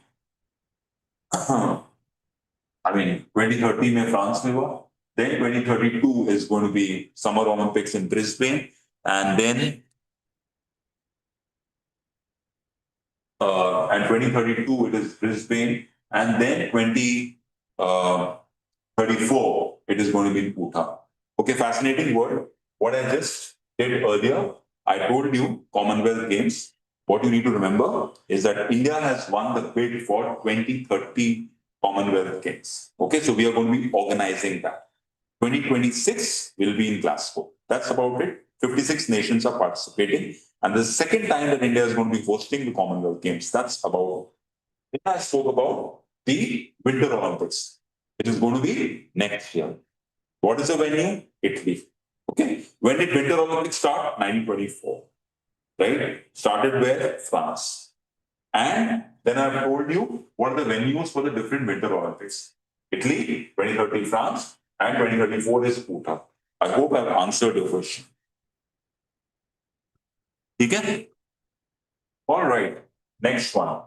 2030 में France में हुआ. Then 2032 is going to be Summer Olympics in Brisbane, and then 2032 it is Brisbane, and then 2034 it is going to be in Utah. Okay, fascinating word. What I just did earlier, I told you Commonwealth Games. What you need to remember is that India has won the bid for 2030 Commonwealth Games. Okay, so we are going to be organizing that. 2026 will be in Glasgow. That's about it. 56 nations are participating. And the second time that India is going to be hosting the Commonwealth Games. That's about it. I spoke about the Winter Olympics. It is going to be next year. What is the venue? Italy. Okay. When did Winter Olympics start? 1924. Right? Started where? France. And then I've told you what are the venues for the different Winter Olympics. Italy, 2030 France, and 2034 is Utah. I hope I've answered your question. Okay? All right. Next one.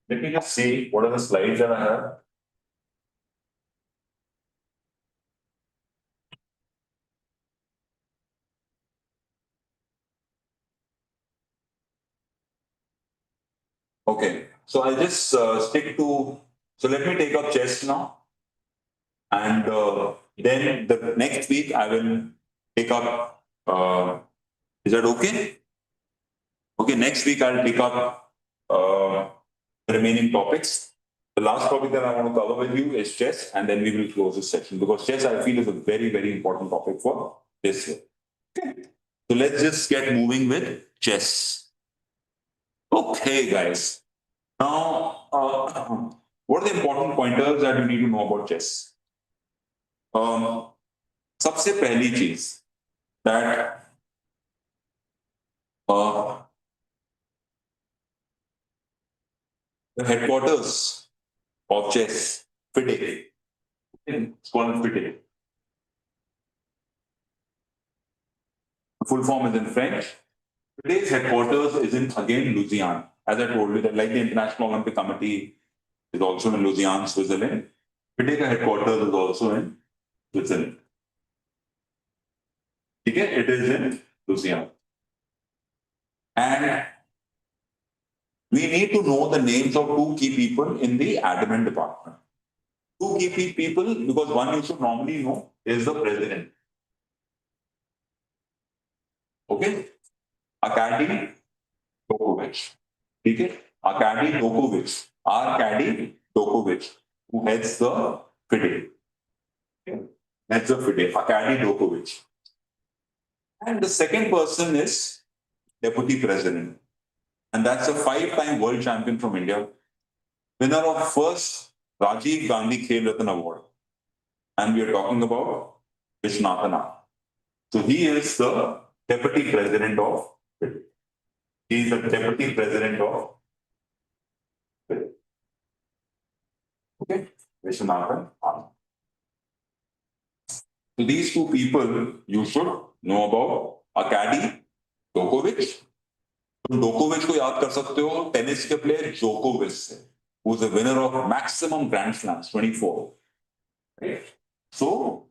Let me just see what are the slides that I have. Okay, so I'll just stick to. So let me take up chess now, and then the next week I will take up. Is that okay? Okay, next week I'll pick up the remaining topics. The last topic that I want to cover with you is chess, and then we will close this section because chess I feel is a very, very important topic for this year. Okay. So let's just get moving with chess. Okay, guys. Now, what are the important pointers that you need to know about chess? सबसे पहली चीज that the headquarters of chess, FIDE, it's called FIDE. The full form is in French. FIDE's headquarters is in, again, Lausanne. As I told you, that like the International Olympic Committee is also in Lausanne, Switzerland. FIDE headquarters is also in Switzerland. Okay, it is in Lausanne. And we need to know the names of 2 key people in the admin department. 2 key people, because one you should normally know is the president. Okay? Arkady Dokovich. Okay? Arkady Dokovich. Arkady Dokovich, who heads the FIDE. Heads the FIDE, Arkady Dokovich. And the second person is Deputy President. And that's a 5-time world champion from India, winner of first Rajiv Gandhi Khel Ratna Award. And we are talking about Vishwanathan. So he is the Deputy President of FIDE. He is the Deputy President of FIDE. Okay, Vishwanathan. So these two people you should know about. Akadi, Djokovic. तुम Djokovic को याद कर सकते हो tennis के player जोकोविच से, who is the winner of maximum Grand Slams, 24. Right? So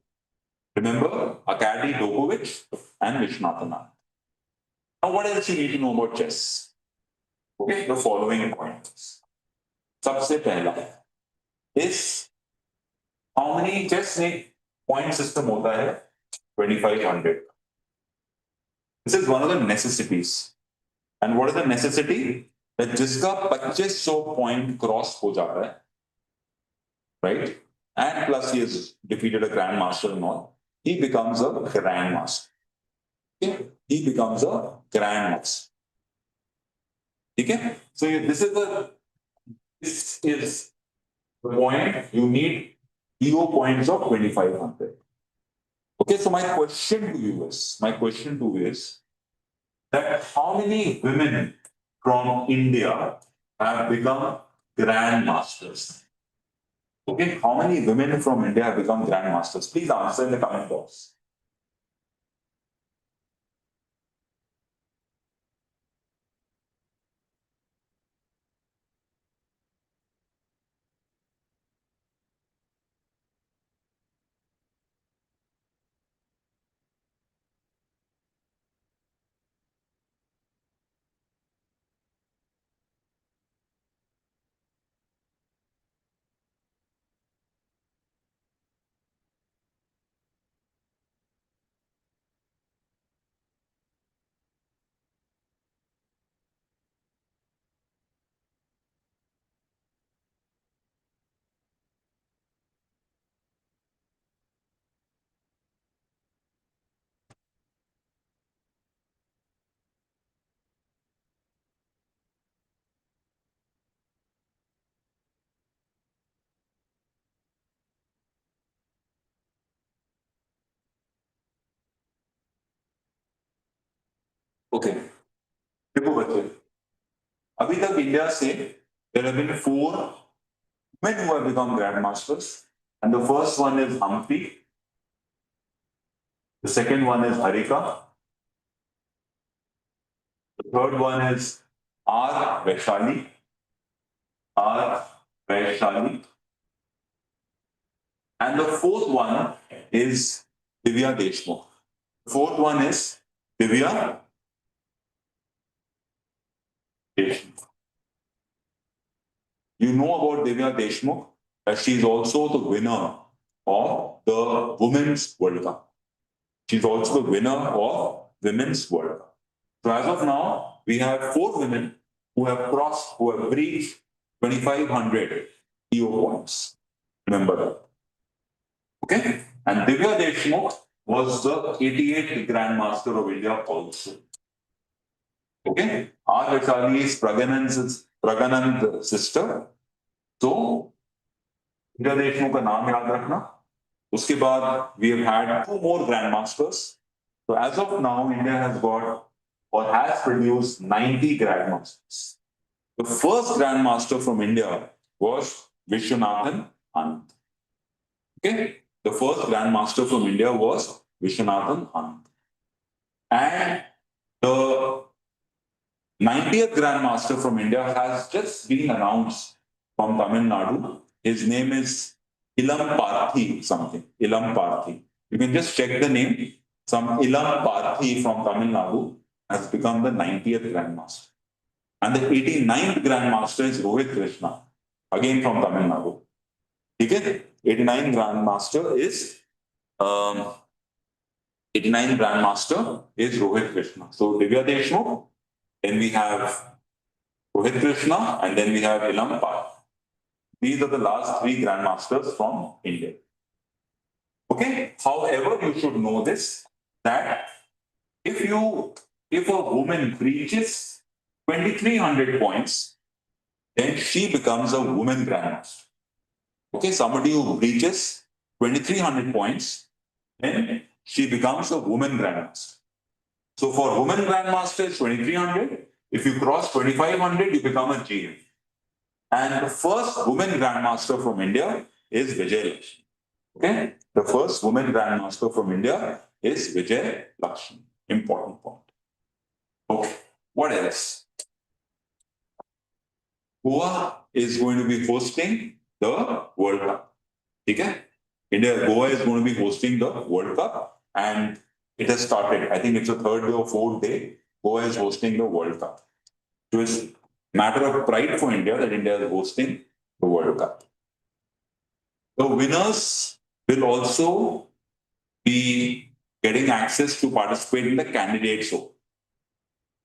remember Akadi, Djokovic, and Vishwanathan. Now what else you need to know about chess? Okay, the following points. सबसे पहला is how many chess में point system होता है 2500. This is one of the necessities. And what is the necessity? That जिसका 2500 point cross हो जाता है, right? And plus he has defeated a grandmaster and all, he becomes a grandmaster. Okay? He becomes a grandmaster. Okay? So this is the point you need EO points of 2500. Okay, so my question to you is that how many women from India have become grandmasters? Okay, how many women from India have become grandmasters? Please answer in the comment box. Okay, देखो बच्चे, अभी तक India से there have been 4 men who have become grandmasters, and the first one is Hampi, the second one is Harika, the third one is R. Vaishali, and the fourth one is Divya Deshmukh. The fourth one is Divya Deshmukh. You know about Divya Deshmukh, that she is also the winner of the Women's World Cup. She's also the winner of Women's World Cup. So as of now, we have 4 women who have breached 2500 EO points. Remember that. Okay? And Divya Deshmukh was the 88th Grandmaster of India also. Okay? R. Vaishali is Praganand's sister. So, Divya Deshmukh का नाम याद रखना. उसके बाद we have had 2 more Grandmasters. So as of now, India has got or has produced 90 Grandmasters. The first Grandmaster from India was Vishwanathan Anand. Okay? The first Grandmaster from India was Vishwanathan Anand. And the 90th Grandmaster from India has just been announced from Tamil Nadu. His name is Ilam Parthi something. Ilam Parthi. You can just check the name. Some Ilam Parthi from Tamil Nadu has become the 90th Grandmaster. And the 89th Grandmaster is Rohit Krishna, again from Tamil Nadu. Okay? 89th Grandmaster is Rohit Krishna. So Divya Deshmukh, then we have Rohit Krishna, and then we have Ilam Parthi. These are the last 3 Grandmasters from India. Okay? However, you should know this, that if a woman reaches 2300 points, then she becomes a woman Grandmaster. Okay, somebody who reaches 2300 points, then she becomes a woman Grandmaster. So for woman Grandmaster, it's 2300. If you cross 2500, you become a GM. And the first woman Grandmaster from India is Vijayalakshmi. Okay, the first woman grandmaster from India is Vijay Lakshmi. Important point. Okay, what else? Goa is going to be hosting the World Cup. Okay? Goa is going to be hosting the World Cup and it has started. I think it's the third day or fourth day. Goa is hosting the World Cup. So it's a matter of pride for India that India is hosting the World Cup. The winners will also be getting access to participate in the Candidates Open,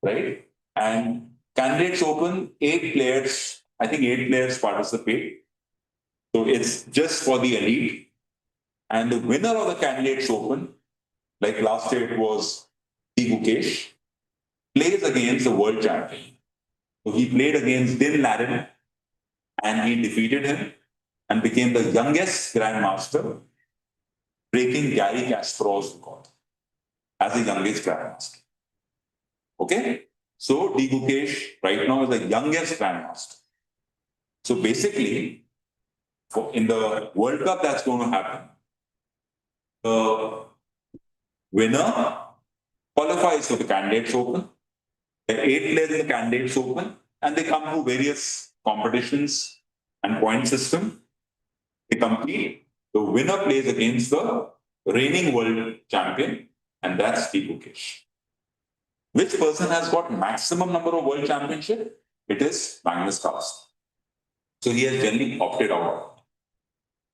right? And Candidates Open, 8 players, I think 8 players participate. So it's just for the elite. And the winner of the Candidates Open, like last year it was D. Gukesh, plays against the world champion. So he played against Din Laden and he defeated him and became the youngest grandmaster, breaking Gary Kasparov's record as the youngest grandmaster. Okay? So D. Gukesh right now is the youngest grandmaster. So basically, in the World Cup that's going to happen, the winner qualifies for the Candidates Open. There are 8 players in the Candidates Open, and they come to various competitions and point system. They compete. The winner plays against the reigning world champion, and that's D. Gukesh. Which person has got maximum number of world championship? It is Magnus Carlsen. So he has generally opted out.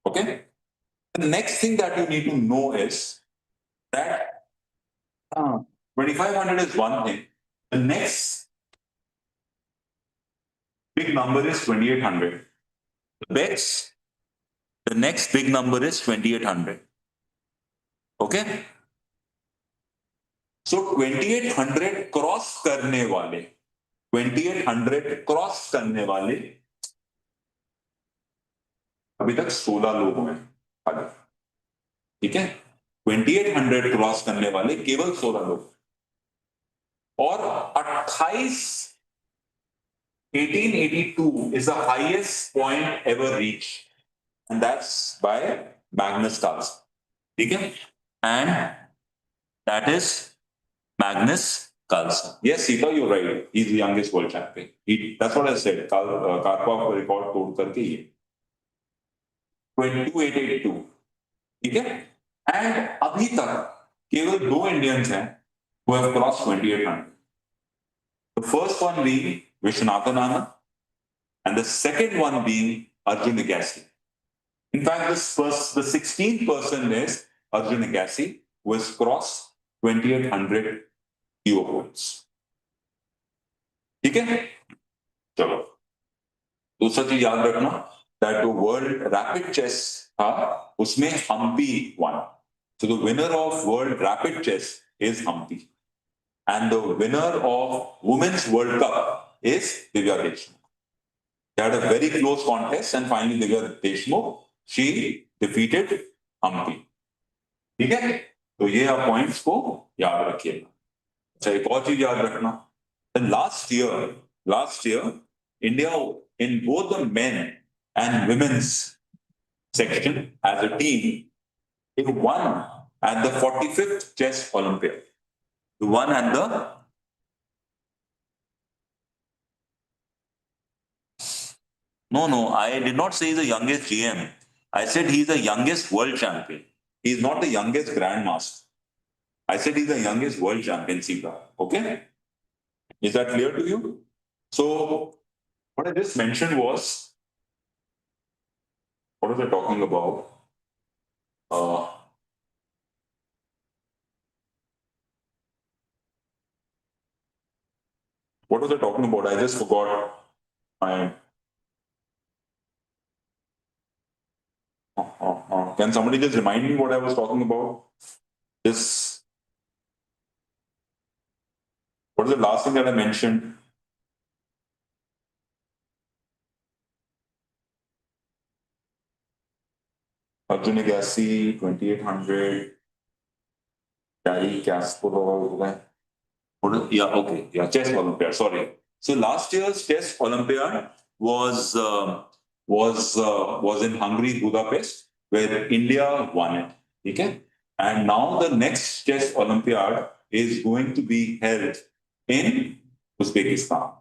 Okay. The next thing that you need to know is that 2500 is one thing. The next big number is 2800. The next big number is 2800. Okay. So 2800 cross करने वाले 2800 cross करने वाले अभी तक 16 लोग हुए हैं. ठीक है. 2800 क्रॉस करने वाले केवल 16 लोग और 28 1882 is the highest point ever reached, and that's by Magnus Carlsen. Okay? And that is Magnus Carlsen. Yes, Sita, you're right. He's the youngest world champion. That's what I said. Karpov record तोड़ करके ये 2882. ठीक है? And अभी तक केवल 2 Indians हैं who have crossed 2800. The first one being Vishwanathan Anand, and the second one being Arjun Agassi. In fact, the 16th person is Arjun Agassi, who has crossed 2800 PO points. ठीक है? चलो. दूसरा चीज याद रखना that the world rapid chess था उसमें Humpy won. So the winner of world rapid chess is Humpy. And the winner of Women's World Cup is Divya Deshmukh. They had a very close contest and finally Divya Deshmukh, she defeated Humpy. ठीक है? तो ये आप points को याद रखिएगा. अच्छा, एक और चीज याद रखना. Last year, India in both the men and women's section as a team, they won at the 45th Chess Olympiad. The one and the No, I did not say he's the youngest GM. I said he's the youngest world champion. He's not the youngest grandmaster. I said he's the youngest world champion, Sita. Okay? Is that clear to you? So, what I just mentioned was, what was I talking about? What was I talking about? I just forgot. Can somebody just remind me what I was talking about? This. What was the last thing that I mentioned? Arjun Agassi, 2800. Gary Kasparov. Yeah, okay. Yeah, Chess Olympiad. Sorry. So last year's Chess Olympiad was in Hungary, Budapest, where India won it. Okay? And now the next chess Olympiad is going to be held in Uzbekistan.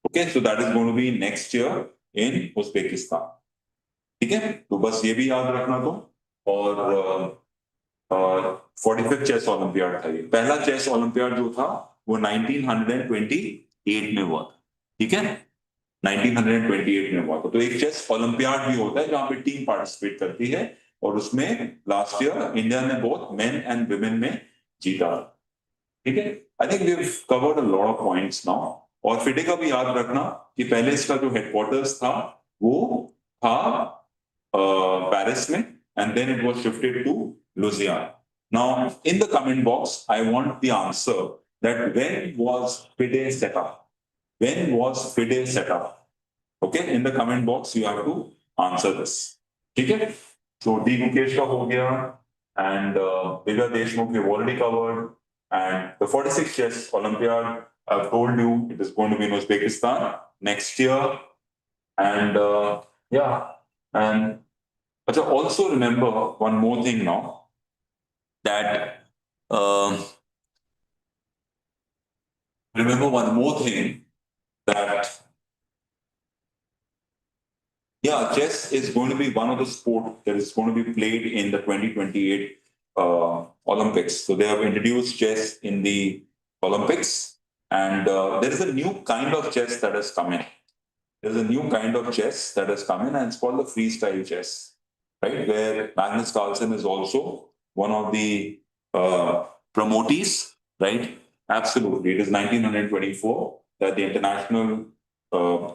Okay, so that is going to be next year in Uzbekistan. ठीक है, तो बस ये भी याद रखना तो। और 45th चेस ओलंपियाड था ये। पहला चेस ओलंपियाड जो था वो 1928 में हुआ था। ठीक है, 1928 में हुआ था। तो एक चेस ओलंपियाड भी होता है जहां पे टीम पार्टिसिपेट करती है, और उसमें लास्ट ईयर इंडिया ने बोथ मेन एंड वुमेन में जीता। ठीक है, I think we have covered a lot of points now. और फिडे का भी याद रखना कि पहले इसका जो हेडक्वार्टर्स था वो था पेरिस में, and then it was shifted to Louisiana. Now in the comment box I want the answer that when was FIDE set up, when was FIDE set up? Okay, in the comment box you have to answer this. ठीक है, so D Mukesh का हो गया, and Divya Deshmukh we've already covered, and the 46th chess Olympiad I've told you it is going to be in Uzbekistan next year, and yeah, and but also remember one more thing now, that remember one more thing that yeah, chess is going to be one of the sport that is going to be played in the 2028 Olympics. So they have introduced chess in the Olympics, and there is a new kind of chess that has come in. There's a new kind of chess that has come in, and it's called the freestyle chess, right? Where Magnus Carlsen is also one of the promotees, right? Absolutely. It is 1924 that the international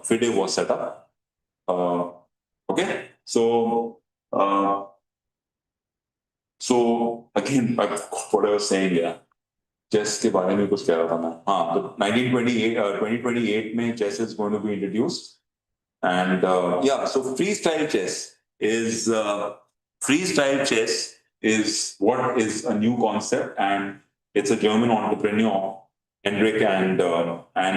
FIDE was set up. Okay, so again, what I was saying, yeah, chess के बारे में कुछ कह रहा था मैं। हाँ, तो 2028 में chess is going to be introduced, and yeah, so freestyle chess is what is a new concept, and it's a German entrepreneur, Henrik and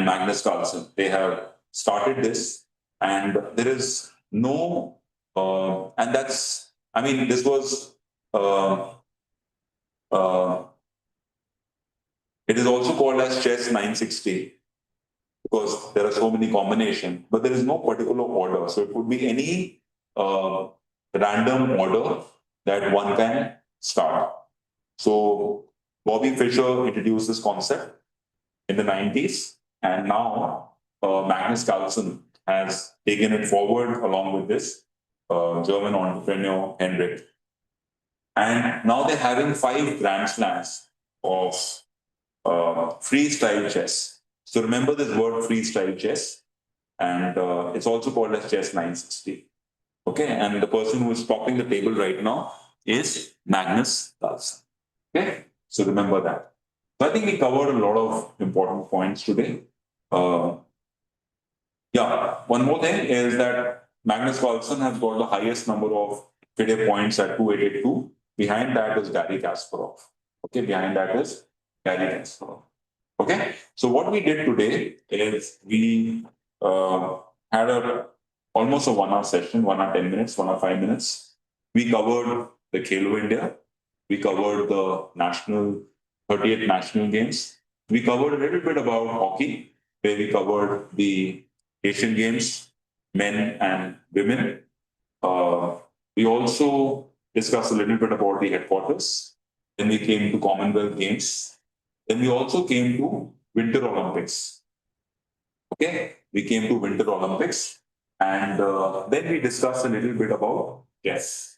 Magnus Carlsen. They have started this, and there is no, and that's, I mean, this was, it is also called as chess 960 because there are so many combinations, but there is no particular order. So it could be any random order that one can start. So Bobby Fischer introduced this concept in the 90s, and now Magnus Carlsen has taken it forward along with this German entrepreneur Henrik. And now they're having 5 Grand Slams of freestyle chess. So remember this word freestyle chess, and it's also called as chess 960. Okay, and the person who is topping the table right now is Magnus Carlsen. Okay, so remember that. So I think we covered a lot of important points today. Yeah, one more thing is that Magnus Carlsen has got the highest number of FIDE points at 2882. Behind that is Gary Kasparov. Okay, behind that is Gary Kasparov. Okay, so what we did today is we had almost a 1 hour session, 1 hour 10 minutes, 1 hour 5 minutes. We covered the Khelo India. We covered the 38th National Games. We covered a little bit about hockey, where we covered the Asian Games, men and women. We also discussed a little bit about the headquarters. Then we came to Commonwealth Games. Then we also came to Winter Olympics. Okay, we came to Winter Olympics, and then we discussed a little bit about chess.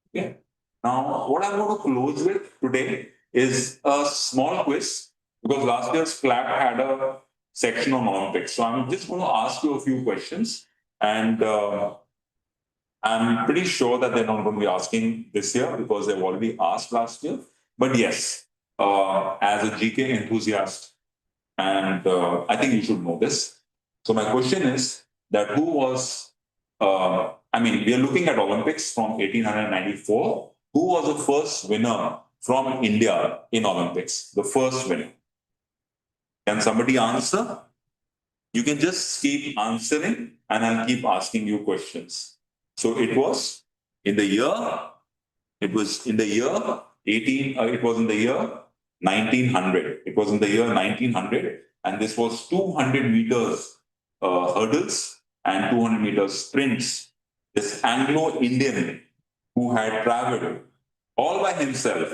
Okay. Now, what I'm going to close with today is a small quiz, because last year's CLAT had a section on Olympics. So I'm just going to ask you a few questions, and I'm pretty sure that they're not going to be asking this year because they've already asked last year. But yes, as a GK enthusiast, and I think you should know this. So my question is that who was, I mean, we are looking at Olympics from 1894. Who was the first winner from India in Olympics? The first winner. Can somebody answer? You can just keep answering and I'll keep asking you questions. So it was in the year It was in the year 1900. It was in the year 1900, and this was 200 meters hurdles and 200 meters sprints. This Anglo-Indian who had traveled all by himself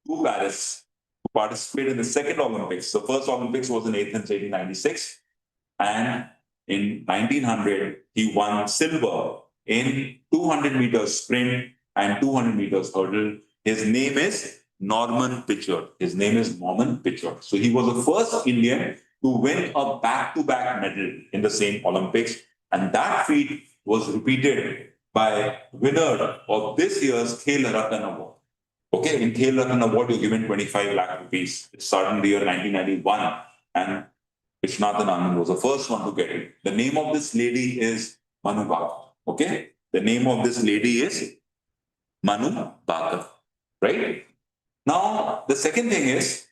to Paris to participate in the second Olympics. The first Olympics was in Athens, 1896, and in 1900 he won silver in 200 meters sprint and 200 meters hurdle. His name is Norman Pitcher. His name is Norman Pitcher. So he was the first Indian to win a back-to-back medal in the same Olympics, and that feat was repeated by winner of this year's Khelo India Award. Okay, in Khelo India Award, you're given 25 lakh rupees. It started in the year 1991, and Vishnathan Anand was the first one to get it. The name of this lady is Manu Bhagat. Okay, the name of this lady is Manu Bhagat. Right? Now, the second thing is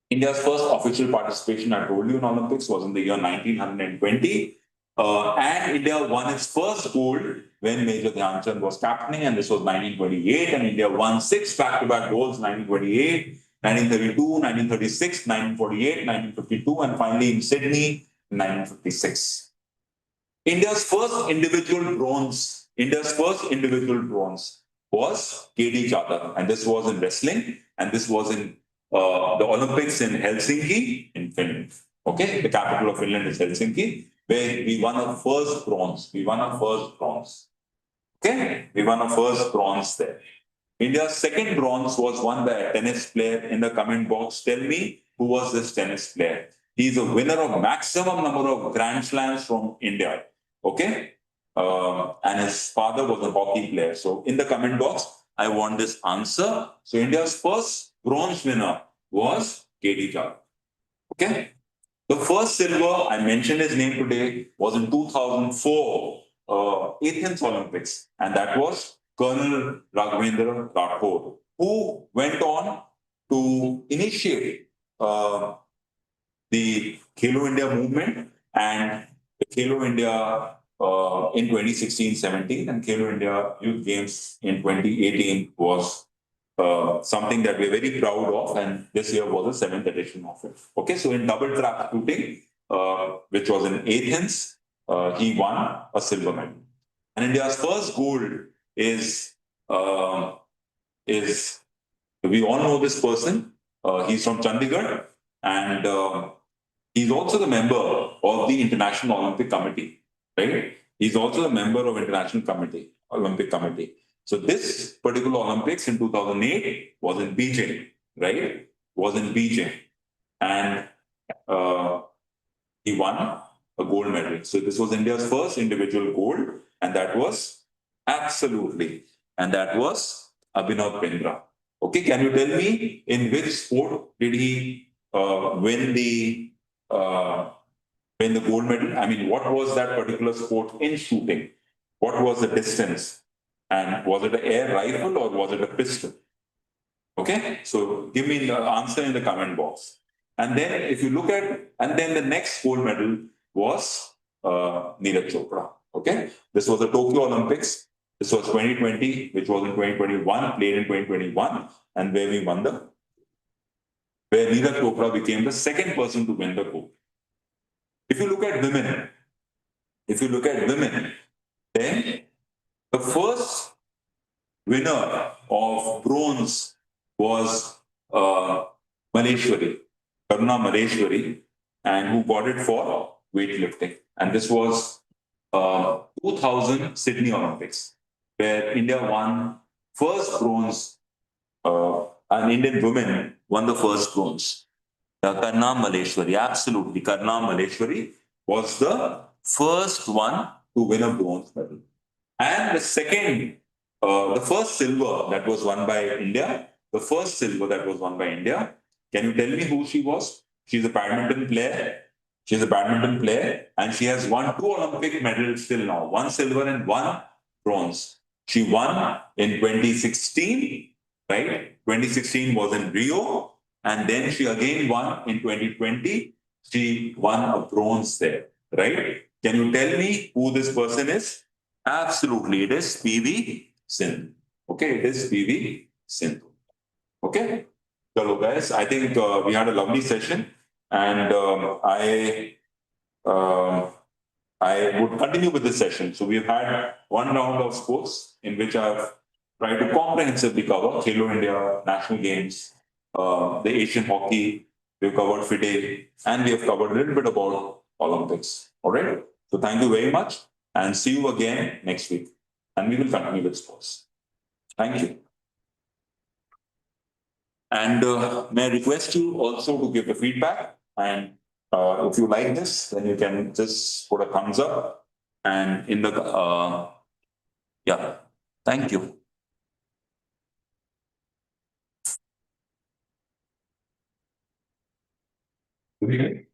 India's first official participation, I told you, in Olympics was in the year 1920. And India won its first gold when Major Dhyan Chand was captaining, and this was 1928. And India won 6 back-to-back golds, 1928, 1932, 1936, 1948, 1952, and finally in Sydney, 1956. India's first individual bronze was KD Jadhav, and this was in wrestling, and this was in the Olympics in Helsinki, in Finland. Okay, the capital of Finland is Helsinki, where we won our first bronze. Okay, we won our first bronze there. India's second bronze was won by a tennis player. In the comment box, tell me who was this tennis player. He's a winner of maximum number of Grand Slams from India. Okay, and his father was a hockey player. So in the comment box, I want this answer. So India's first bronze winner was KD Jadhav. Okay. The first silver, I mentioned his name today, was in 2004 Athens Olympics, and that was Colonel Raghavendra Rathod, who went on to initiate the Khelo India movement and the Khelo India in 2016-17 and Khelo India Youth Games in 2018 was something that we're very proud of, and this year was the 7th edition of it. Okay, so in double trap shooting, which was in Athens, he won a silver medal. And India's first gold is we all know this person. He's from Chandigarh, and he's also the member of the International Olympic Committee, right? He's also a member of Olympic Committee. So this particular Olympics in 2008 was in Beijing, right? Was in Beijing. And he won a gold medal. So this was India's first individual gold, and that was Abhinav Bindra. Okay, can you tell me in which sport did he win the gold medal? I mean, what was that particular sport in shooting? What was the distance? And was it an air rifle or was it a pistol? Okay, so give me the answer in the comment box. And then if you look at, and then the next gold medal was Neeraj Chopra. Okay, this was the Tokyo Olympics. This was 2020, which was in 2021, played in 2021, and where Neeraj Chopra became the second person to win the gold. If you look at women, then the first winner of bronze was Karuna Maleshwari, and who got it for weightlifting. And this was 2000 Sydney Olympics, where India won first bronze. An Indian woman won the first bronze. Karuna Maleshwari, absolutely. Karuna Maleshwari was the first one to win a bronze medal. And the second, the first silver that was won by India, can you tell me who she was? She's a badminton player. And she has won 2 Olympic medals till now, 1 silver and 1 bronze. She won in 2016, right? 2016 was in Rio, and then she again won in 2020. She won a bronze there, right? Can you tell me who this person is? Absolutely, it is PV Sindhu. Okay, it is PV Sindhu. Okay, so guys, I think we had a lovely session, and um, I would continue with this session. So we've had one round of sports in which I've tried to comprehensively cover Khelo India, National Games, the Asian hockey, we've covered FIDE, and we have covered a little bit about Olympics. All right. So thank you very much, and see you again next week. And we will continue with sports. Thank you. And may I request you also to give the feedback. And if you like this, then you can just put a thumbs up. And in the, yeah, thank you. Okay.